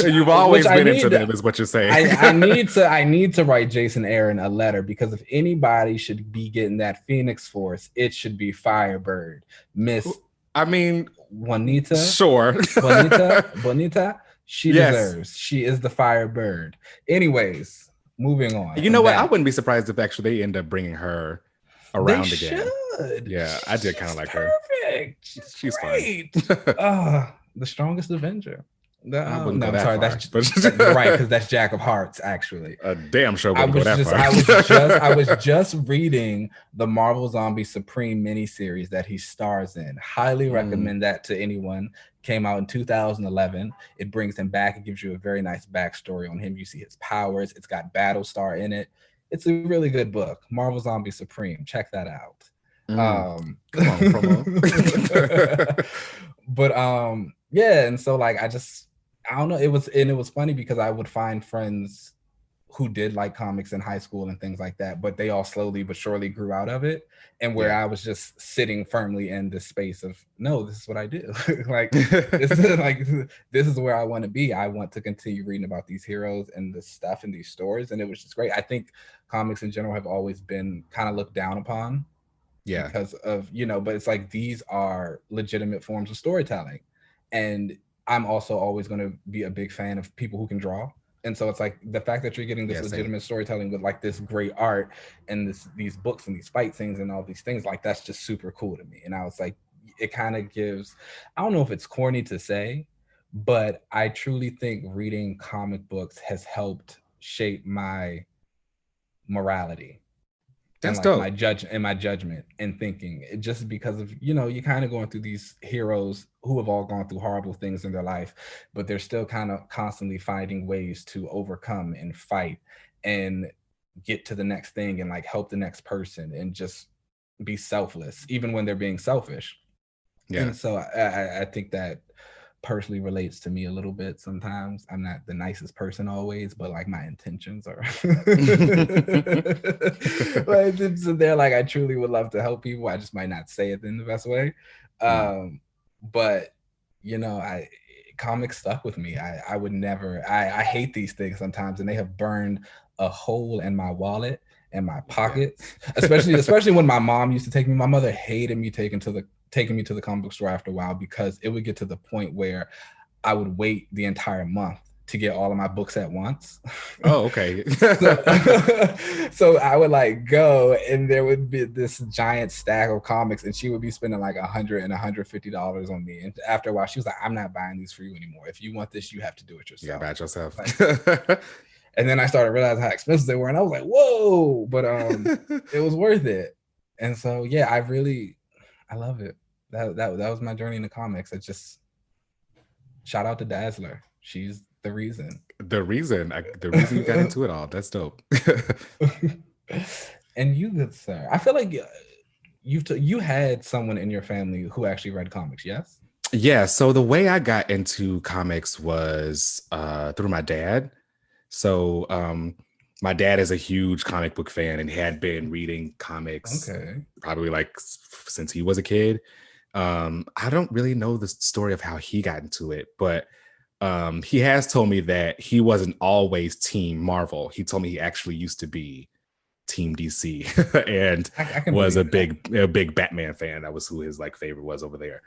You've always been into them, is what you're saying. I need to write Jason Aaron a letter, because if anybody should be getting that Phoenix Force, it should be Firebird. Juanita. Sure. Bonita. She deserves. She is the Firebird. Anyways, moving on. You know what? I wouldn't be surprised if actually they end up bringing her around again. Yeah, I did kind of like her. Perfect. She's great. The strongest Avenger. I'm sorry. That's right, because that's Jack of Hearts. Actually, a damn show wouldn't go that far. I was just reading the Marvel Zombie Supreme miniseries that he stars in. Highly recommend that to anyone. Came out in 2011. It brings him back. It gives you a very nice backstory on him. You see his powers. It's got Battlestar in it. It's a really good book. Marvel Zombie Supreme. Check that out. Come on, promo. But yeah, and so like I don't know. It was funny because I would find friends who did like comics in high school and things like that, but they all slowly but surely grew out of it. And where I was just sitting firmly in this space of, no, this is what I do. This is where I want to be. I want to continue reading about these heroes and this stuff and these stories. And it was just great. I think comics in general have always been kind of looked down upon. Yeah. Because of, but it's like these are legitimate forms of storytelling. And I'm also always going to be a big fan of people who can draw. And so it's like the fact that you're getting this legitimate storytelling with like this great art and these books and these fight scenes and all these things, like that's just super cool to me. And I was like, it kind of gives, I don't know if it's corny to say, but I truly think reading comic books has helped shape my morality. That's and dope. My judgment and thinking, just because of, you're kind of going through these heroes who have all gone through horrible things in their life, but they're still kind of constantly finding ways to overcome and fight and get to the next thing and like help the next person and just be selfless, even when they're being selfish. Yeah. And so I think that personally relates to me a little bit sometimes. I'm not the nicest person always, but like my intentions are my intentions are there. Like I truly would love to help people. I just might not say it in the best way. But you know, I comics stuck with me. I would never I hate these things sometimes, and they have burned a hole in my wallet and my pockets. Especially when my mom used to take me. My mother hated me taking me to the comic book store after a while because it would get to the point where I would wait the entire month to get all of my books at once. Oh, okay. So I would like go and there would be this giant stack of comics and she would be spending like $100 and $150 on me. And after a while, she was like, I'm not buying these for you anymore. If you want this, you have to do it yourself. Yeah, buy it yourself. Like, and then I started realizing how expensive they were. And I was like, whoa, but it was worth it. And so, yeah, I love it. That was my journey into comics. It's just shout out to Dazzler. She's the reason. The reason you got into it all. That's dope. And you, good sir, I feel like you had someone in your family who actually read comics, yes? Yeah. So the way I got into comics was through my dad. So my dad is a huge comic book fan and had been reading comics probably like since he was a kid. I don't really know the story of how he got into it, but he has told me that he wasn't always Team Marvel. He told me he actually used to be Team DC and I was a big Batman fan. That was who his like favorite was over there.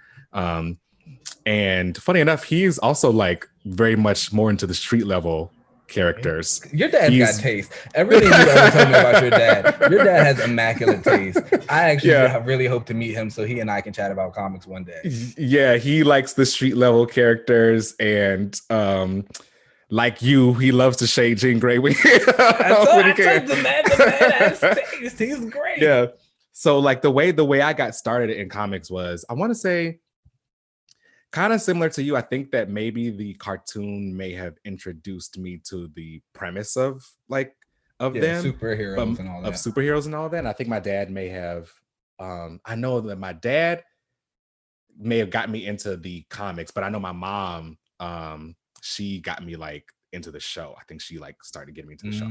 And funny enough, he's also like very much more into the street level characters. Your dad's got taste. Everything you ever told me about your dad has immaculate taste. I actually really hope to meet him so he and I can chat about comics one day. Yeah, he likes the street level characters and like you, he loves to shade Jean Grey when he can. The man has taste. He's great. Yeah. So like the way I got started in comics was, I want to say, kind of similar to you. I think that maybe the cartoon may have introduced me to the premise of them superheroes and all that. Of superheroes and all that. And I think my dad may have. I know that my dad may have got me into the comics, but I know my mom. She got me like into the show. I think she like started getting me into the show,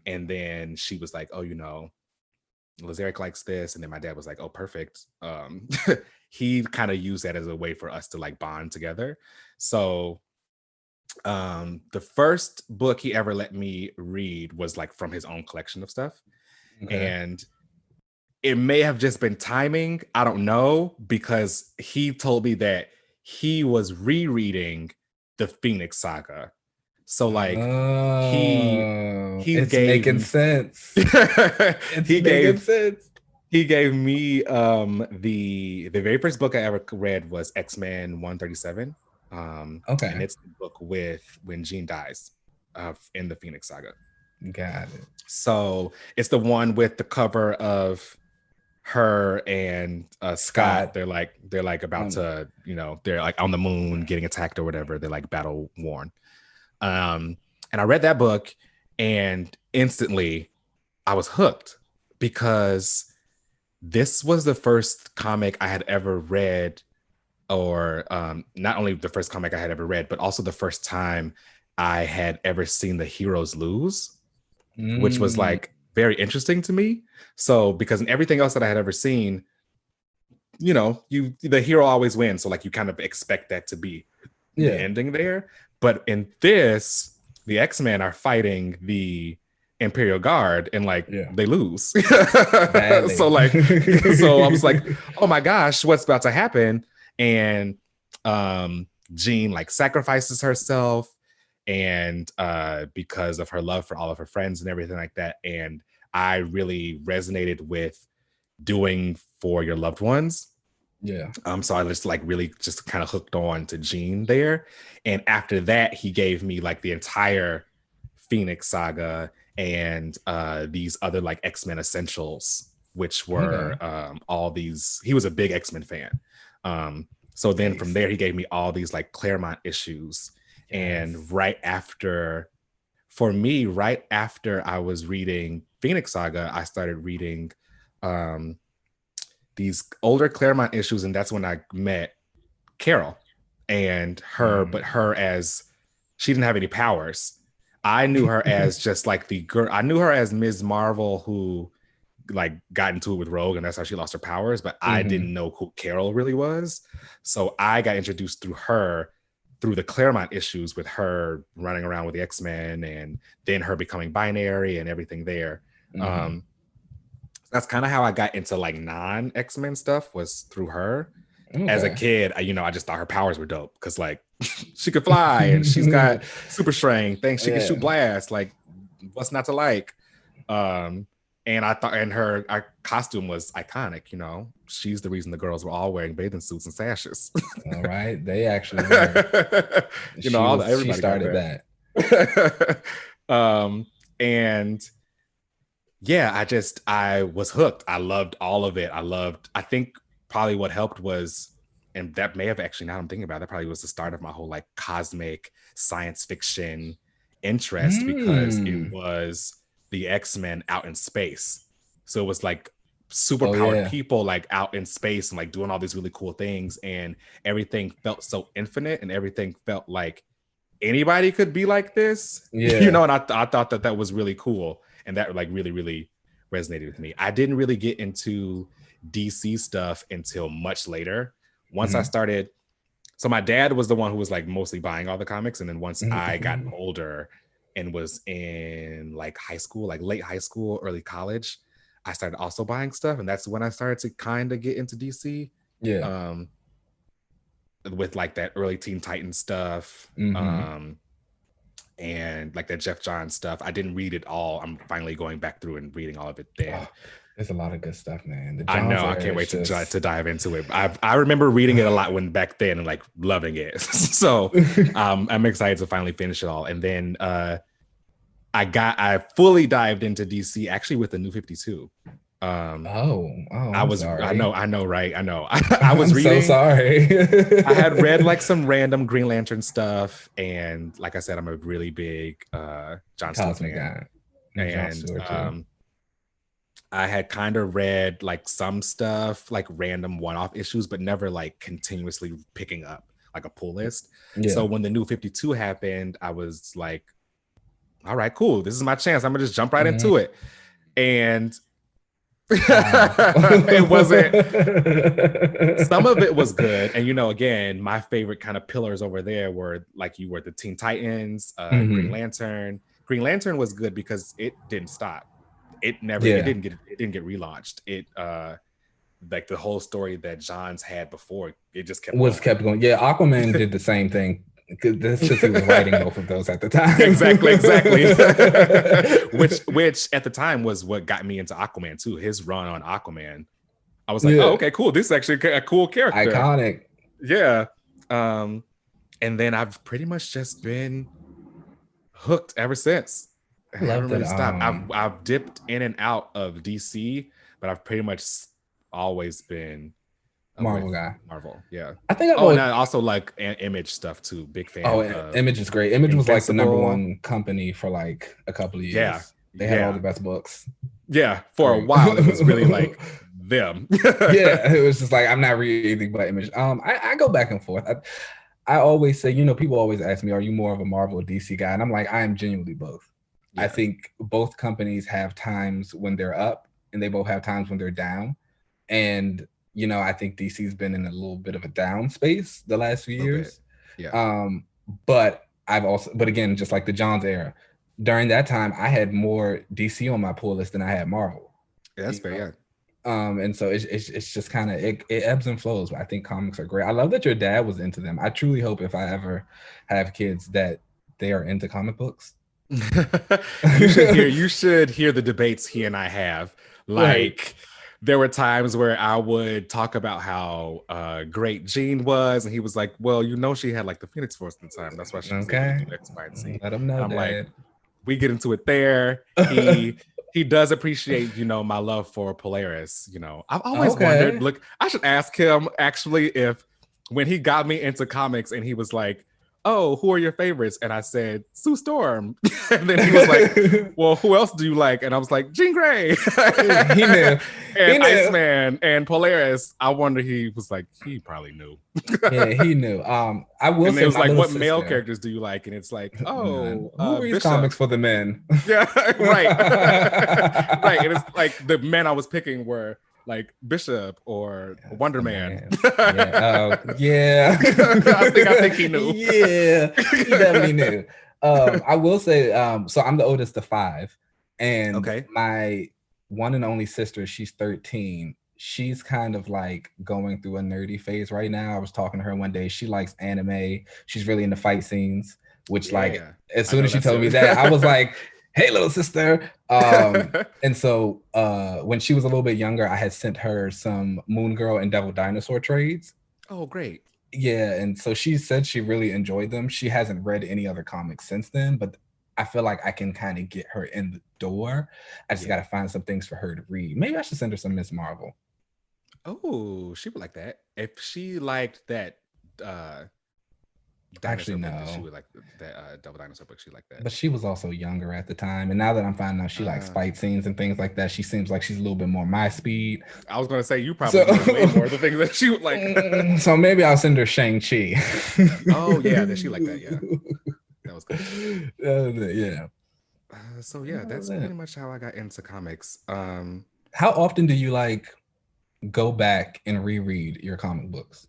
and then she was like, "Oh, you know, Lazaric likes this," and then my dad was like, "Oh, perfect." He kind of used that as a way for us to like bond together. So the first book he ever let me read was like from his own collection of stuff. And it may have just been timing. I don't know, because he told me that he was rereading the Phoenix Saga. So like it's making sense. He gave me the very first book I ever read was X-Men 137. And it's the book when Jean dies in the Phoenix Saga. Got it. So it's the one with the cover of her and Scott. They're like about to, you know, they're like on the moon getting attacked or whatever. They're like battle worn. And I read that book and instantly I was hooked because this was the first comic I had ever read, or not only the first comic I had ever read, but also the first time I had ever seen the heroes lose, which was like very interesting to me. So because in everything else that I had ever seen, you know, the hero always wins. So like you kind of expect that to be the ending there. But in this, the X-Men are fighting the Imperial Guard and like they lose. So I was like, oh my gosh, what's about to happen? And Jean like sacrifices herself and because of her love for all of her friends and everything like that. And I really resonated with doing for your loved ones. Yeah. So I just like really just kind of hooked on to Jean there. And after that, he gave me like the entire Phoenix Saga and these other like X-Men Essentials, which were all these. He was a big X-Men fan. So then from there, he gave me all these like Claremont issues. And right after I was reading Phoenix Saga, I started reading these older Claremont issues, and that's when I met Carol. and her, but her as she didn't have any powers. I knew her as just like the girl. I knew her as Ms. Marvel, who like got into it with Rogue, and that's how she lost her powers. But I didn't know who Carol really was, so I got introduced through her, through the Claremont issues with her running around with the X-Men, and then her becoming binary and everything there. That's kind of how I got into like non-X-Men stuff, was through her. As a kid, I just thought her powers were dope because like she could fly and she's got super strength, things she can shoot blasts. Like, what's not to like? And I thought, and our costume was iconic. She's the reason the girls were all wearing bathing suits and sashes. All right, they actually were. Everybody started that. And yeah, I was hooked. I loved all of it. I think probably what helped was, and that may have actually, now I'm thinking about it, that probably was the start of my whole like cosmic science fiction interest, because it was the X-Men out in space. So it was like superpowered people like out in space and like doing all these really cool things, and everything felt so infinite, and everything felt like anybody could be like this. And I thought that was really cool, and that like really, really resonated with me. I didn't really get into DC stuff until much later. Once I started, so my dad was the one who was like mostly buying all the comics, and then once I got older and was in like high school, like late high school, early college, I started also buying stuff, and that's when I started to kind of get into DC. With like that early Teen Titans stuff, and like that Jeff Johns stuff. I didn't read it all. I'm finally going back through and reading all of it then. There's a lot of good stuff, man. I know. I can't wait to dive into it. I remember reading it a lot when back then and like loving it. So I'm excited to finally finish it all. And then I fully dived into DC actually with the New 52. I was sorry. I know, right? I know. I was reading. So sorry. I had read like some random Green Lantern stuff, and like I said, I'm a really big John Stewart fan. And I had kind of read like some stuff, like random one-off issues, but never like continuously picking up like a pull list. So when the New 52 happened, I was like, all right, cool. This is my chance. I'm gonna just jump right into it. And it wasn't, some of it was good. And again, my favorite kind of pillars over there were like you were the Teen Titans, Green Lantern. Green Lantern was good because it didn't stop. It didn't get relaunched. It like the whole story that Johns had before, it just kept going. Yeah, Aquaman did the same thing. That's just he was writing both of those at the time. Exactly. which at the time was what got me into Aquaman too. His run on Aquaman, I was like, oh, okay, cool. This is actually a cool character. Iconic. Yeah. And then I've pretty much just been hooked ever since. I haven't really stopped. I've dipped in and out of DC, but I've pretty much always been Marvel guy. Marvel, yeah. I think. And I also like Image stuff too. Big fan. Image is great. Image was like the number one company for like a couple of years. Yeah, they had all the best books. Yeah, for a while it was really like them. Yeah, it was just like I'm not reading anything but Image. I go back and forth. I always say, people always ask me, "Are you more of a Marvel or DC guy?" And I'm like, I am genuinely both. Yeah. I think both companies have times when they're up, and they both have times when they're down, and I think DC's been in a little bit of a down space the last few years. Yeah. But again, just like the Johns era, during that time, I had more DC on my pull list than I had Marvel. Yeah, that's fair. Yeah. And so it's just kind of it ebbs and flows. But I think comics are great. I love that your dad was into them. I truly hope if I ever have kids that they are into comic books. You should hear the debates he and I have. Like, there were times where I would talk about how great Jean was, and he was like, "Well, she had like the Phoenix Force at the time. That's why she was able to do X, Y, and Z." Let him know. I'm like, we get into it there. He does appreciate, my love for Polaris. I've always wondered. Look, I should ask him actually if when he got me into comics and he was like, oh, who are your favorites? And I said, Sue Storm. And then he was like, well, who else do you like? And I was like, Jean Grey. He knew. He And knew. Iceman and Polaris. I wonder, he was like, he probably knew. Yeah, he knew. I will and say it was my like, little what sister, male characters do you like? And it's like, oh, who reads Bishop. comics for the men? Yeah, right. Right. And it's like the men I was picking were like Bishop or Wonder Man. Yeah. I think he knew. Yeah, he definitely knew. I will say, so I'm the oldest of 5, and my one and only sister, she's 13. She's kind of like going through a nerdy phase right now. I was talking to her one day. She likes anime. She's really into fight scenes, which like as soon as she told me that, I was like, hey, little sister. And so when she was a little bit younger, I had sent her some Moon Girl and Devil Dinosaur trades. Oh, great. Yeah, and so she said she really enjoyed them. She hasn't read any other comics since then, but I feel like I can kind of get her in the door. I just got to find some things for her to read. Maybe I should send her some Miss Marvel. Oh, she would like that. If she liked that actually no, she would like that Double Dinosaur book. She liked that. But she was also younger at the time, and now that I'm finding out she likes fight scenes and things like that, she seems like she's a little bit more my speed. I was gonna say you probably know way more of the things that she would like. So maybe I'll send her Shang-Chi. Oh yeah, that she liked that. Yeah, that was good. Yeah. So yeah, that's pretty much how I got into comics. How often do you like go back and reread your comic books?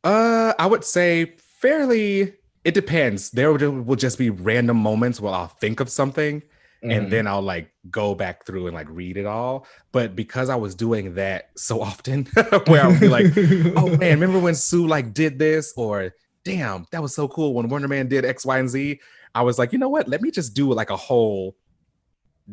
I would say fairly. It depends. There will just be random moments where I'll think of something, and then I'll like go back through and like read it all. But because I was doing that so often, where I would be like, "Oh man, remember when Sue like did this?" Or "Damn, that was so cool when Wonder Man did X, Y, and Z." I was like, you know what? Let me just do like a whole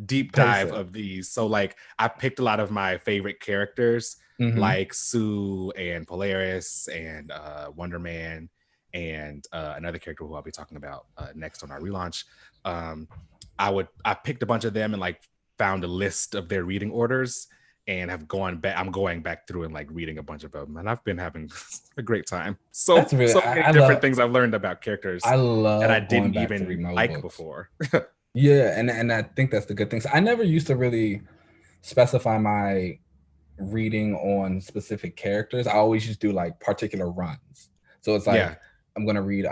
deep dive of these. So like I picked a lot of my favorite characters, like Sue and Polaris and Wonder Man and another character who I'll be talking about next on our relaunch. I picked a bunch of them and like found a list of their reading orders and have gone back. I'm going back through and like reading a bunch of them, and I've been having a great time. So many different things I've learned about characters that I didn't even like before. Yeah, and I think that's the good thing. So I never used to really specify my reading on specific characters. I always just do like particular runs. So it's like I'm gonna read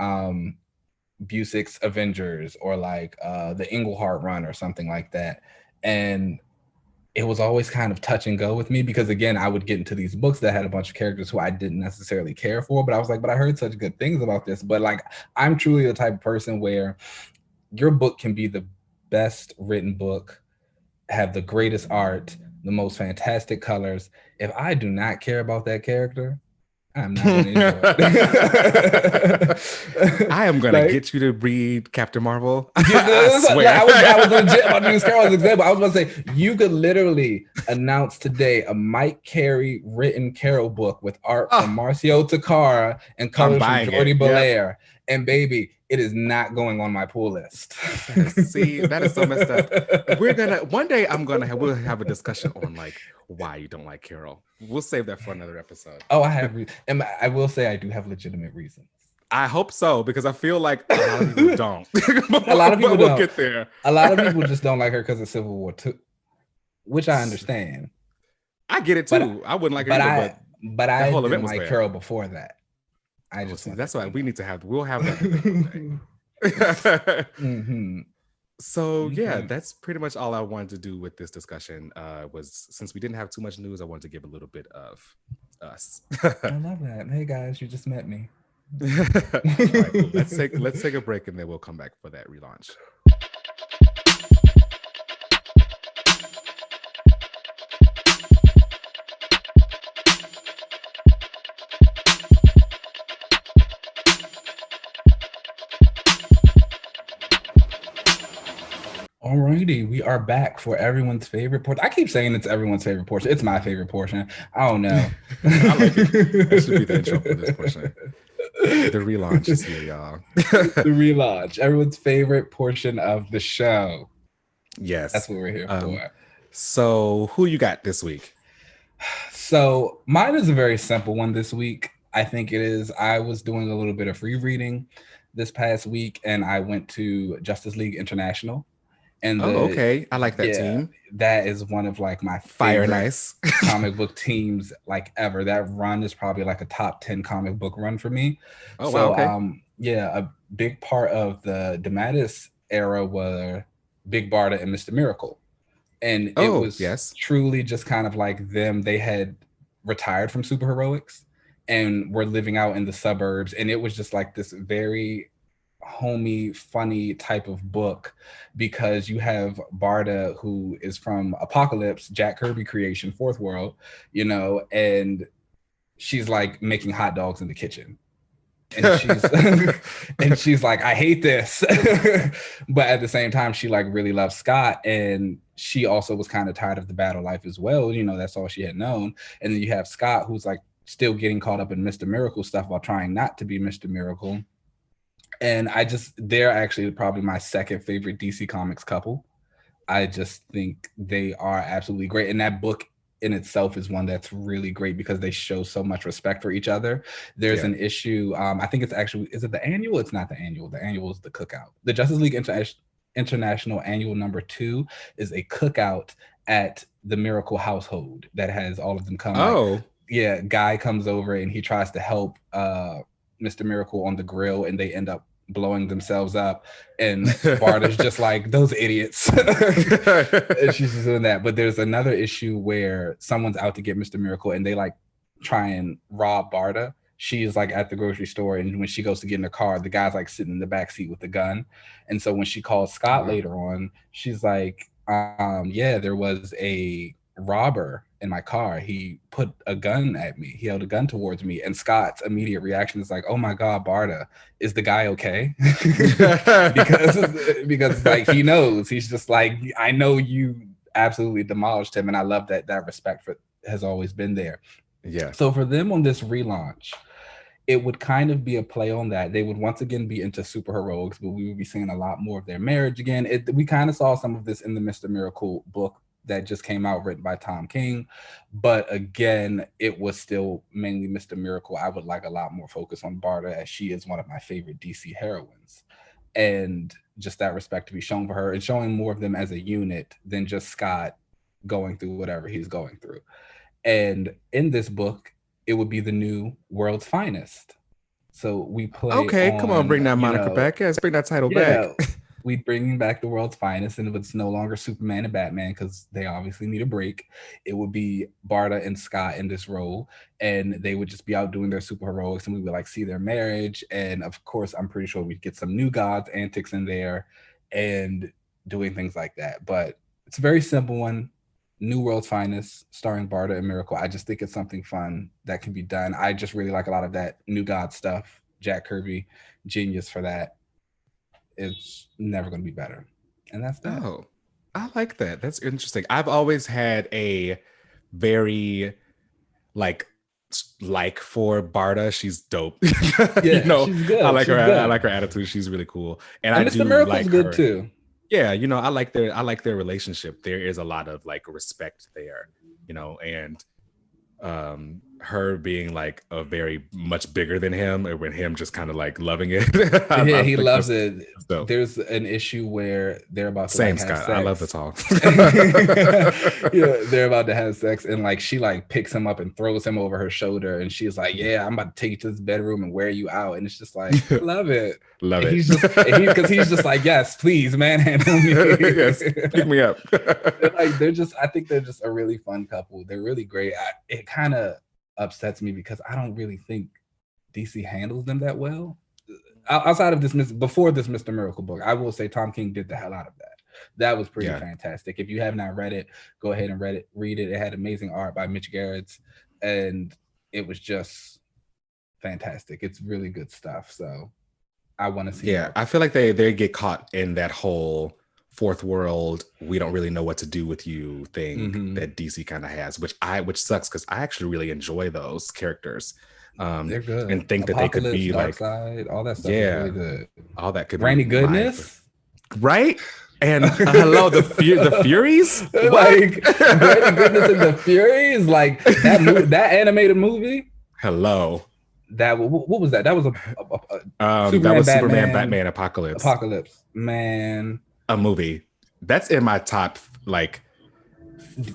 Busick's Avengers or like the Englehart run or something like that. And it was always kind of touch and go with me because again, I would get into these books that had a bunch of characters who I didn't necessarily care for, but I was like, but I heard such good things about this. But like, I'm truly the type of person where your book can be the best written book, have the greatest art, the most fantastic colors. If I do not care about that character, I'm not going to enjoy it. I am going to get you to read Captain Marvel. I swear. I was legit about to use Carol's example. I was going to say, you could literally announce today a Mike Carey written Carol book with art from Marcio Takara and colors from Jordi Belair. And baby, it is not going on my pull list. See, that is so messed up. One day we'll have a discussion on like why you don't like Carol. We'll save that for another episode. Oh, and I will say I do have legitimate reasons. I hope so, because I feel like a lot of people don't. A lot of people don't. We'll get there. A lot of people just don't like her because of Civil War II, which I understand. I get it too. I wouldn't like her either, but I didn't like Carol before that. That's why we'll have that. So yeah, that's pretty much all I wanted to do with this discussion. Was since we didn't have too much news, I wanted to give a little bit of us. I love that. Hey guys, you just met me. All right, cool. Let's take a break and then we'll come back for that relaunch. Alrighty, we are back for everyone's favorite portion. I keep saying it's everyone's favorite portion. It's my favorite portion. I don't know. I like it. That should be the intro for this portion. The relaunch is here, y'all. The relaunch, everyone's favorite portion of the show. Yes, that's what we're here for. So, who you got this week? So, mine is a very simple one this week. I think it is. I was doing a little bit of free reading. this past week, and I went to Justice League International. And Oh, okay. I like that yeah, team. that is one of like my Fire favorite nice. comic book teams like ever. That run is probably like a top 10 comic book run for me. Oh, wow. So Okay. yeah, a big part of the DeMatteis era were Big Barda and Mr. Miracle. And it Oh, was yes. truly just kind of like them. They had retired from superheroics and were living out in the suburbs. And it was just like this very homey, funny type of book because you have Barda, who is from Apocalypse, Jack Kirby creation, Fourth World, and she's like making hot dogs in the kitchen. And she's and she's like, I hate this. But at the same time, she like really loves Scott. And she also was kind of tired of the battle life as well. That's all she had known. And then you have Scott, who's like still getting caught up in Mr. Miracle stuff while trying not to be Mr. Miracle. And they're actually probably my second favorite DC Comics couple. I just think they are absolutely great. And that book in itself is one that's really great because they show so much respect for each other. There's an issue. I think it's actually, is it the annual? It's not the annual. The annual is the cookout. The Justice League International annual #2 is a cookout at the Miracle household that has all of them come. Oh. Guy comes over and he tries to help Mr. Miracle on the grill, and they end up blowing themselves up, and Barda's just like, those idiots. And she's just doing that. But there's another issue where someone's out to get Mr. Miracle, and they like try and rob Barda. She's like at the grocery store, and when she goes to get in the car, the guy's like sitting in the back seat with the gun. And so when she calls Scott later on, she's like, yeah, there was a robber in my car. He put a gun at me. He held a gun towards me. And Scott's immediate reaction is like, oh my God, Barda, is the guy okay? because like he knows. He's just like, I know you absolutely demolished him. And I love that respect has always been there. Yeah. So for them on this relaunch, it would kind of be a play on that. They would once again be into superheroics, but we would be seeing a lot more of their marriage again. We kind of saw some of this in the Mr. Miracle book that just came out, written by Tom King. But again, it was still mainly Mr. Miracle. I would like a lot more focus on Barda, as she is one of my favorite DC heroines. And just that respect to be shown for her, and showing more of them as a unit than just Scott going through whatever he's going through. And in this book, it would be the new World's Finest. So we play. Okay, come on, bring that moniker back. Yes, bring that title back. We bring back the World's Finest, and it's no longer Superman and Batman because they obviously need a break. It would be Barda and Scott in this role, and they would just be out doing their superheroics, and we would like see their marriage. And of course, I'm pretty sure we'd get some New Gods antics in there and doing things like that. But it's a very simple one. New World's Finest, starring Barda and Miracle. I just think it's something fun that can be done. I just really like a lot of that New God stuff. Jack Kirby, genius for that. It's never going to be better. And that's that. Oh, I like that. That's interesting. I've always had a very like for Barda. She's dope. Yeah, she's good. I like she's her. good. I like her attitude. She's really cool. And I Mr. do Miracle's like good her too. Yeah, I like their relationship. There is a lot of like respect there, and her being like a very much bigger than him, and with him just kind of like loving it. Yeah, he loves it. There's an issue where they're about to have sex. I love the talk. Yeah, they're about to have sex, and like she like picks him up and throws him over her shoulder, and she's like, "Yeah, I'm about to take you to this bedroom and wear you out," and it's just like, love it, love and it. Because he's just like, "Yes, please, manhandle me, yes, pick me up." I think they're just a really fun couple. They're really great. It kind of upsets me because I don't really think DC handles them that well. Outside of before this Mr. Miracle book, I will say Tom King did the hell out of that. That was pretty fantastic. If you have not read it, go ahead and read it. It had amazing art by Mitch Gerrits, and it was just fantastic. It's really good stuff. So I want to see. Yeah, I feel like they get caught in that whole fourth world, we don't really know what to do with you thing that DC kind of has, which sucks because I actually really enjoy those characters. They're good, and think that they could be Dark like Side, all that stuff. Yeah, is really good. All that could Randy be Goodness, right? And hello, the Furies, like Randy Goodness and the Furies, like that animated movie. Hello. That what was that? That was a That Superman, was Superman, Batman, Batman, Apocalypse, Apocalypse. Man, a movie. That's in my top like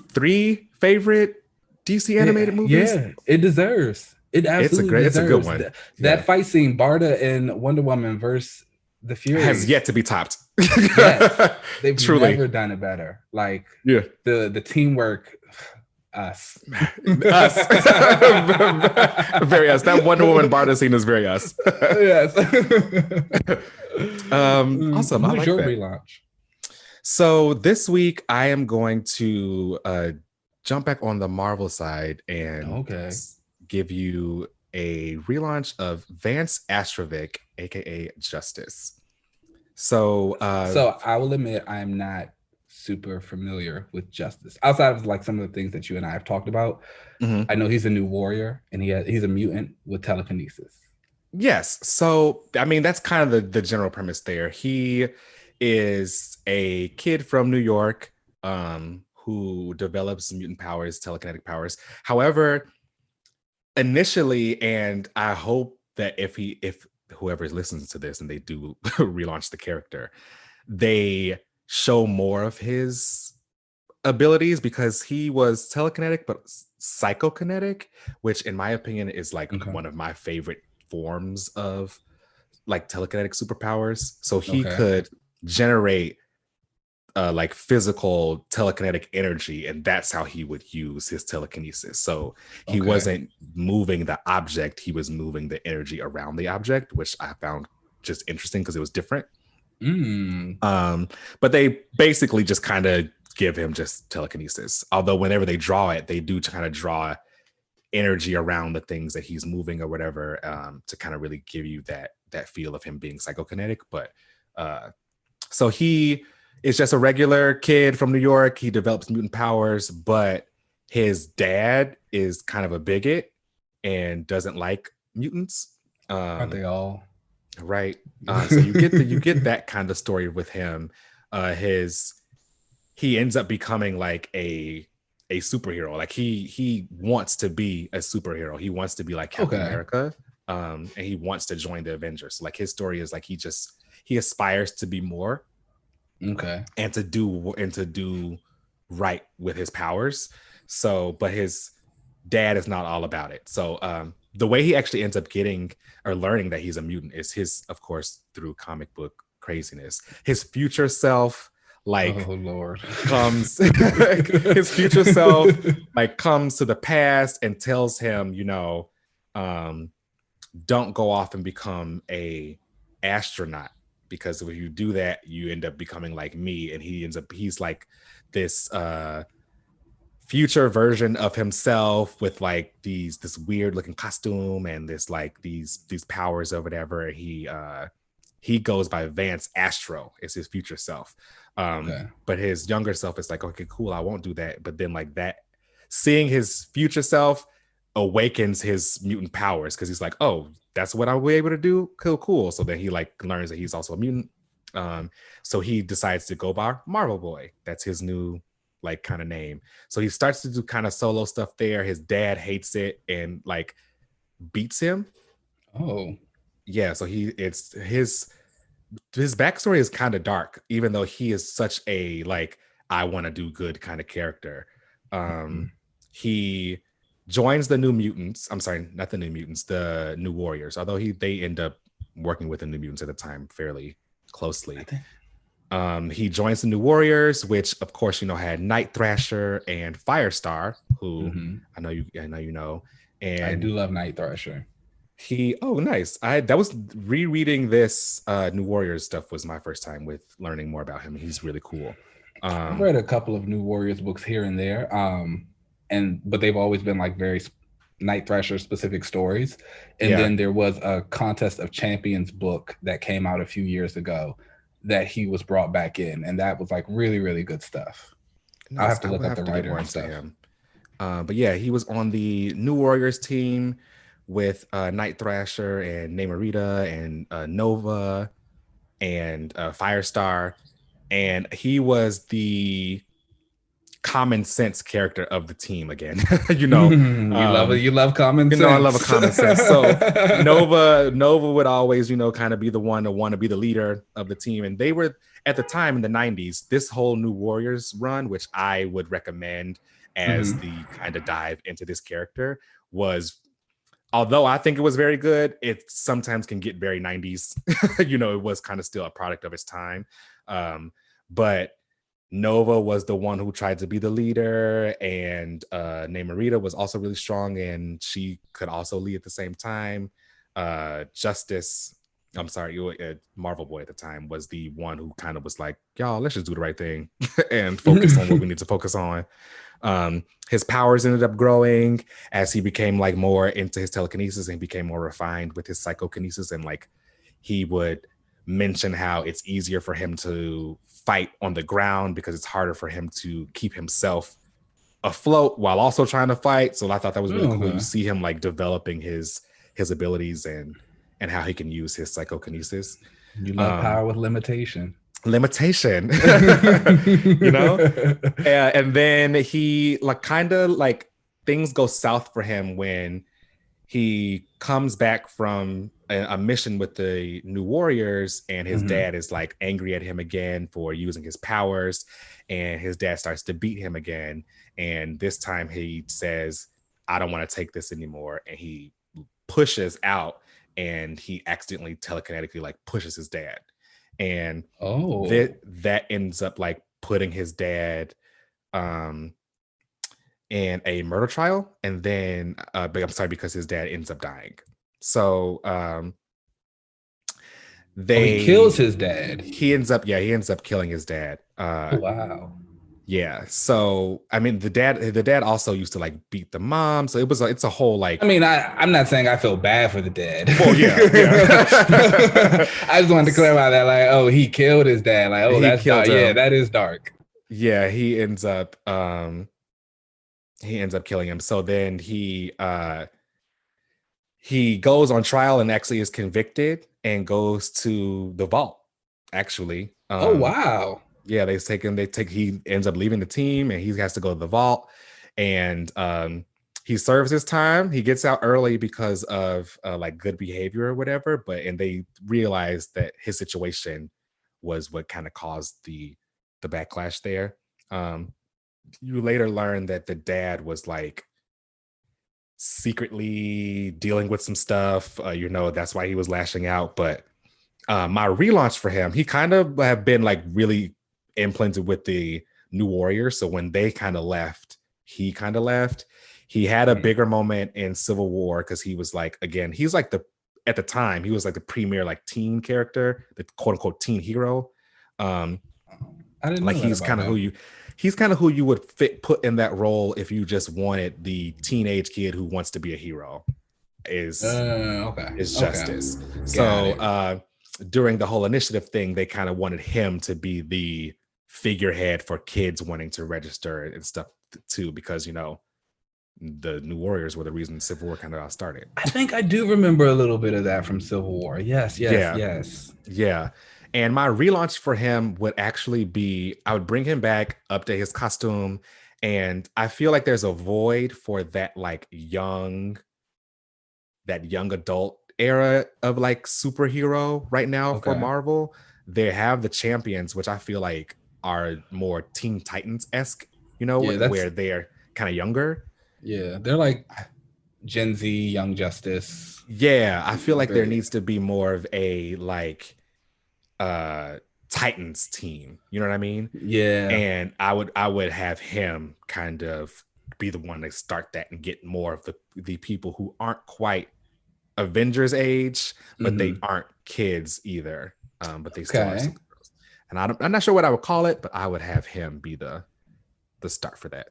three favorite DC animated movies. yeah, it deserves. It absolutely It's a good deserves one. that Yeah, fight scene, Barda and Wonder Woman versus the has Furies. yet to be topped. Yes, they've Truly, never done it better. Like yeah. the teamwork, us. Us. Very us. That Wonder Woman Barda scene is very us. Yes. Awesome. I Who's like your that. relaunch? So this week I am going to jump back on the Marvel side and Okay. give you a relaunch of Vance Astrovic, aka Justice. So So I will admit I'm not super familiar with Justice outside of like some of the things that you and I have talked about. mhm. I know he's a new warrior and he's a mutant with telekinesis. Yes. So, I mean, that's kind of the general premise there. He is a kid from New York who develops mutant powers, telekinetic powers. However, initially, and I hope that if whoever listens to this and they do relaunch the character, they show more of his abilities because he was telekinetic but psychokinetic, which in my opinion is like Okay. one of my favorite forms of like telekinetic superpowers. So he Okay. could generate like physical telekinetic energy, and that's how he would use his telekinesis. So he Okay. wasn't moving the object, he was moving the energy around the object, which I found just interesting because it was different. Mm. But they basically just kind of give him just telekinesis. Although whenever they draw it, they do kind of draw energy around the things that he's moving or whatever, to kind of really give you that feel of him being psychokinetic. But so he is just a regular kid from New York. He develops mutant powers, but his dad is kind of a bigot and doesn't like mutants. Aren't they all? Right. So you get that kind of story with him. His he ends up becoming like a superhero. Like he wants to be a superhero. He wants to be like Captain Okay. America. And he wants to join the Avengers. Like his story is like he aspires to be more Okay. and to do right with his powers. So, but his dad is not all about it. So the way he actually ends up getting or learning that he's a mutant is his, of course, through comic book craziness. His future self like Oh Lord. comes his future self like comes to the past and tells him, don't go off and become a astronaut, because if you do that, you end up becoming like me. And he's like this future version of himself with like this weird looking costume and these powers or whatever. He goes by Vance Astro. It's his future self. Okay. But his younger self is like, okay, cool, I won't do that. But then like that, seeing his future self awakens his mutant powers because he's like, oh, that's what I'll be able to do. Cool. So then he like learns that he's also a mutant. So he decides to go by Marvel Boy. That's his new like kind of name. So he starts to do kind of solo stuff there. His dad hates it and like beats him. Oh. Yeah, so it's his backstory is kind of dark, even though he is such a like I want to do good kind of character. He joins the New Mutants. I'm sorry, not the New Mutants, the New Warriors. Although they end up working with the New Mutants at the time fairly closely. He joins the New Warriors, which of course had Night Thrasher and Firestar, who I know you know. And I do love Night Thrasher. Nice. That was rereading this New Warriors stuff was my first time with learning more about him. He's really cool. I've read a couple of New Warriors books here and there, but they've always been like very Night Thrasher specific stories. And then there was a Contest of Champions book that came out a few years ago that he was brought back in, and that was like really, really good stuff. Nice. I'll have to look up the writer and stuff. Him. But yeah, he was on the New Warriors team with Night Thrasher and Namorita and Nova and Firestar. And he was the common sense character of the team again. you know, You love common sense. I love a common sense. So Nova would always, kind of be the one to want to be the leader of the team. And they were at the time in the 90s, this whole New Warriors run, which I would recommend as the kind of dive into this character, was, although I think it was very good, it sometimes can get very 90s. It was kind of still a product of its time. But Nova was the one who tried to be the leader, and Namorita was also really strong, and she could also lead at the same time. Marvel Boy at the time was the one who kind of was like, y'all, let's just do the right thing and focus on what we need to focus on. His powers ended up growing as he became like more into his telekinesis and became more refined with his psychokinesis, and like he would mention how it's easier for him to fight on the ground because it's harder for him to keep himself afloat while also trying to fight. So I thought that was really cool. You see him like developing his abilities and how he can use his psychokinesis. You love power with limitation. And then he like kind of like things go south for him when he comes back from a mission with the New Warriors, and his dad is like angry at him again for using his powers, and his dad starts to beat him again. And this time he says, I don't want to take this anymore. And he pushes out, and he accidentally telekinetically like pushes his dad. And that ends up like putting his dad in a murder trial, and then because his dad ends up dying. So he kills his dad. He ends up killing his dad. Wow. Yeah. So I mean, the dad also used to like beat the mom. So it's a whole like. I mean, I'm not saying I feel bad for the dad. Well, yeah. I just wanted to clarify that, like, he killed his dad. Like, that's dark. Yeah, that is dark. Yeah, he ends up killing him. So then he goes on trial and actually is convicted and goes to the vault. Actually. Oh wow. Yeah, he ends up leaving the team, and he has to go to the vault, and he serves his time. He gets out early because of like good behavior or whatever, and they realize that his situation was what kind of caused the backlash there. You later learn that the dad was like secretly dealing with some stuff, that's why he was lashing out. But my relaunch for him, he kind of have been like really implanted with the New Warriors. So when they kind of left, he kind of left. He had a bigger moment in Civil War because he was like, again, he's like at the time, he was like the premier like teen character, the quote unquote teen hero. I didn't like know he's kind of who you would put in that role if you just wanted the teenage kid who wants to be a hero. Is Justice. Okay. So during the whole initiative thing, they kind of wanted him to be the figurehead for kids wanting to register and stuff too, because the New Warriors were the reason Civil War kind of got started. I think I do remember a little bit of that from Civil War. Yes. Yeah. And my relaunch for him would actually be, I would bring him back, update his costume, and I feel like there's a void for that like young adult era of like superhero right now for Marvel. They have the Champions, which I feel like are more Teen Titans-esque, where they're kind of younger. Yeah, they're like Gen Z, Young Justice. Yeah, I feel like there needs to be more of a like Titans team, you know what I mean? Yeah. And I would have him kind of be the one to start that and get more of the people who aren't quite Avengers age, but they aren't kids either. But they still are superheroes. And I'm not sure what I would call it, but I would have him be the start for that.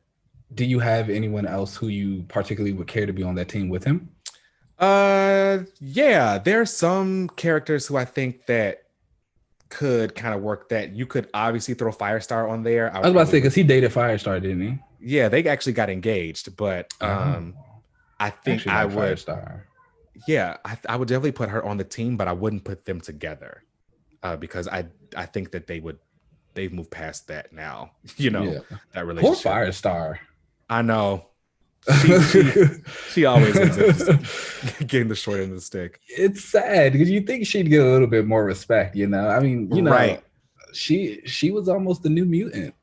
Do you have anyone else who you particularly would care to be on that team with him? Yeah, there's some characters who I think that could kind of work that. You could obviously throw Firestar on there. I was about to say, because he dated Firestar, didn't he? Yeah, they actually got engaged, but I think I would. Firestar. Yeah, I would definitely put her on the team, but I wouldn't put them together because I think that they would they've moved past that now. That Poor relationship. Firestar. I know. She always ends up just getting the short end of the stick. It's sad because you think she'd get a little bit more respect, I mean, right. She was almost the New Mutant.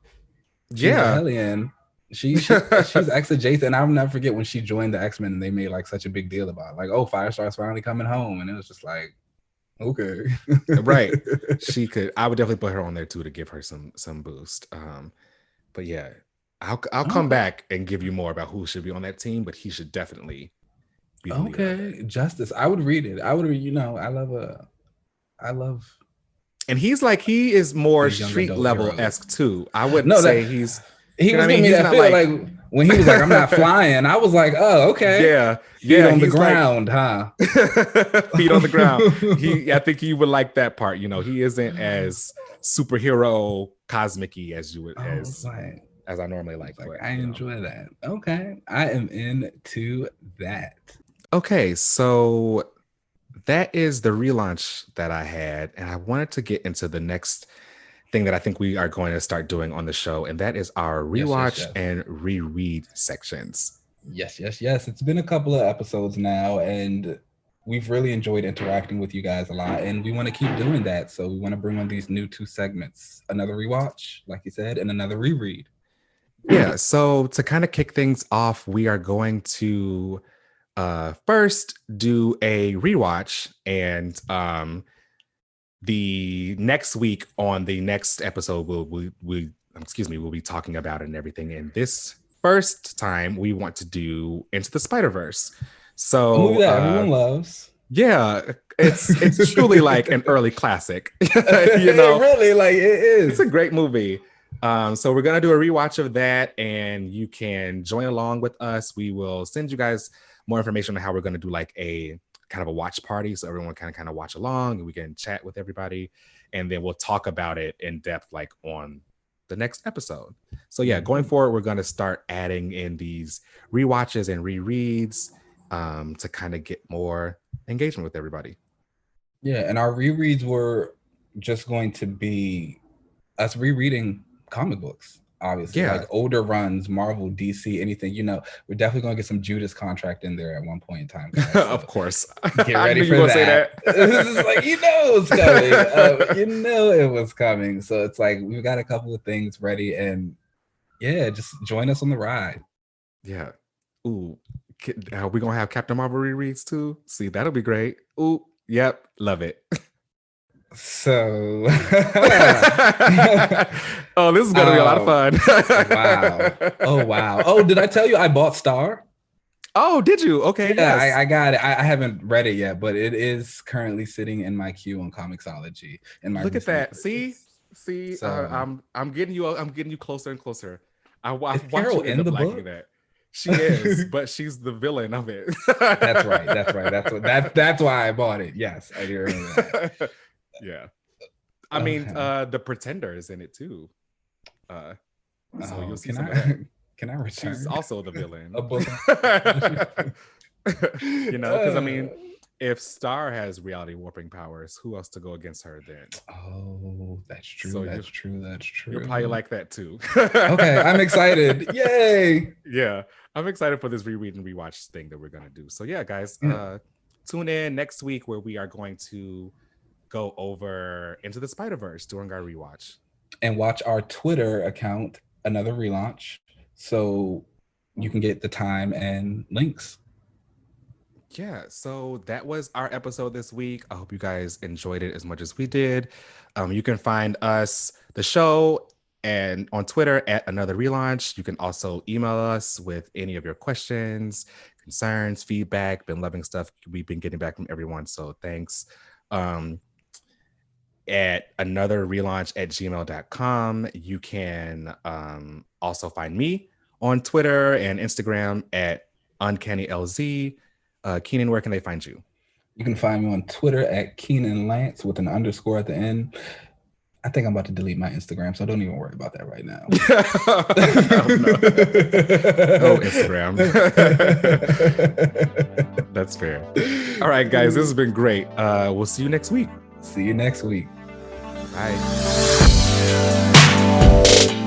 She's a Hellion. She's ex-adjacent. I'll never forget when she joined the X-Men and they made like such a big deal about it. Like, oh, Firestar's finally coming home, and it was just like, okay, right. I would definitely put her on there too to give her some boost. But yeah, I'll come back and give you more about who should be on that team, but he should definitely be the leader. Justice. I would read it. I love. And he is more street level-esque too. I wouldn't say he's. He was giving me that feel like when he was like, "I'm not flying." I was like, "Oh, okay." Yeah, feet on the ground, huh? Feet on the ground. I think you would like that part. He isn't as superhero cosmic-y as you would as I normally like. But, I enjoy that. Okay, I am into that. Okay, so that is the relaunch that I had, and I wanted to get into the next thing that I think we are going to start doing on the show, and that is our rewatch and reread sections. Yes. It's been a couple of episodes now, and we've really enjoyed interacting with you guys a lot, and we want to keep doing that. So we want to bring on these new 2 segments: another rewatch, like you said, and another reread. Yeah. So to kind of kick things off, we are going to first do a rewatch, and the next week on the next episode we'll be talking about it and everything. And this first time we want to do Into the Spider-Verse. So a movie that everyone loves. Yeah, it's truly like an early classic. Really, like it is. It's a great movie. So we're gonna do a rewatch of that, and you can join along with us. We will send you guys more information on how we're gonna do like a kind of a watch party, so everyone can kind of watch along and we can chat with everybody, and then we'll talk about it in depth like on the next episode. So yeah, going forward, we're going to start adding in these rewatches and rereads to kind of get more engagement with everybody. Yeah, and our rereads were just going to be us rereading comic books. Obviously, like older runs, Marvel, DC, anything, we're definitely going to get some Judas Contract in there at one point in time, guys. So of course. Get ready for that. Say that. This is like, it's coming. It was coming. So it's like, we've got a couple of things ready, and just join us on the ride. Yeah. Ooh, are we going to have Captain Marvel rereads too? See, that'll be great. Ooh, yep. Love it. So oh, this is gonna be a lot of fun. wow. Oh, did I tell you I bought Star? Oh, did you? Okay. Yeah, yes. I got it. I haven't read it yet, but it is currently sitting in my queue on Comixology. Look at that. See, so, I'm getting you closer and closer. I watch you end up liking that. She is, but she's the villain of it. That's right. That's why I bought it. Yes, I do remember that. Yeah, I mean, the Pretender is in it too. So you'll see some of that. Can I return? She's also the villain. Because I mean, if Star has reality warping powers, who else to go against her then? Oh, that's true. So that's true. You'll probably like that too. Okay, I'm excited. Yay! Yeah, I'm excited for this reread and rewatch thing that we're gonna do. So yeah, guys, tune in next week where we are going to go over Into the Spider-Verse during our rewatch. And watch our Twitter account, Another Relaunch, so you can get the time and links. Yeah, so that was our episode this week. I hope you guys enjoyed it as much as we did. You can find us, the show, and on Twitter at Another Relaunch. You can also email us with any of your questions, concerns, feedback. Been loving stuff we've been getting back from everyone, so thanks. At anotherrelaunch@gmail.com. You can also find me on Twitter and Instagram at UncannyLZ. Keenan, where can they find you? You can find me on Twitter at Keenan Lance with an underscore at the end. I think I'm about to delete my Instagram, so don't even worry about that right now. Oh, Instagram. That's fair. All right, guys, this has been great. We'll see you next week. See you next week. Bye. Bye.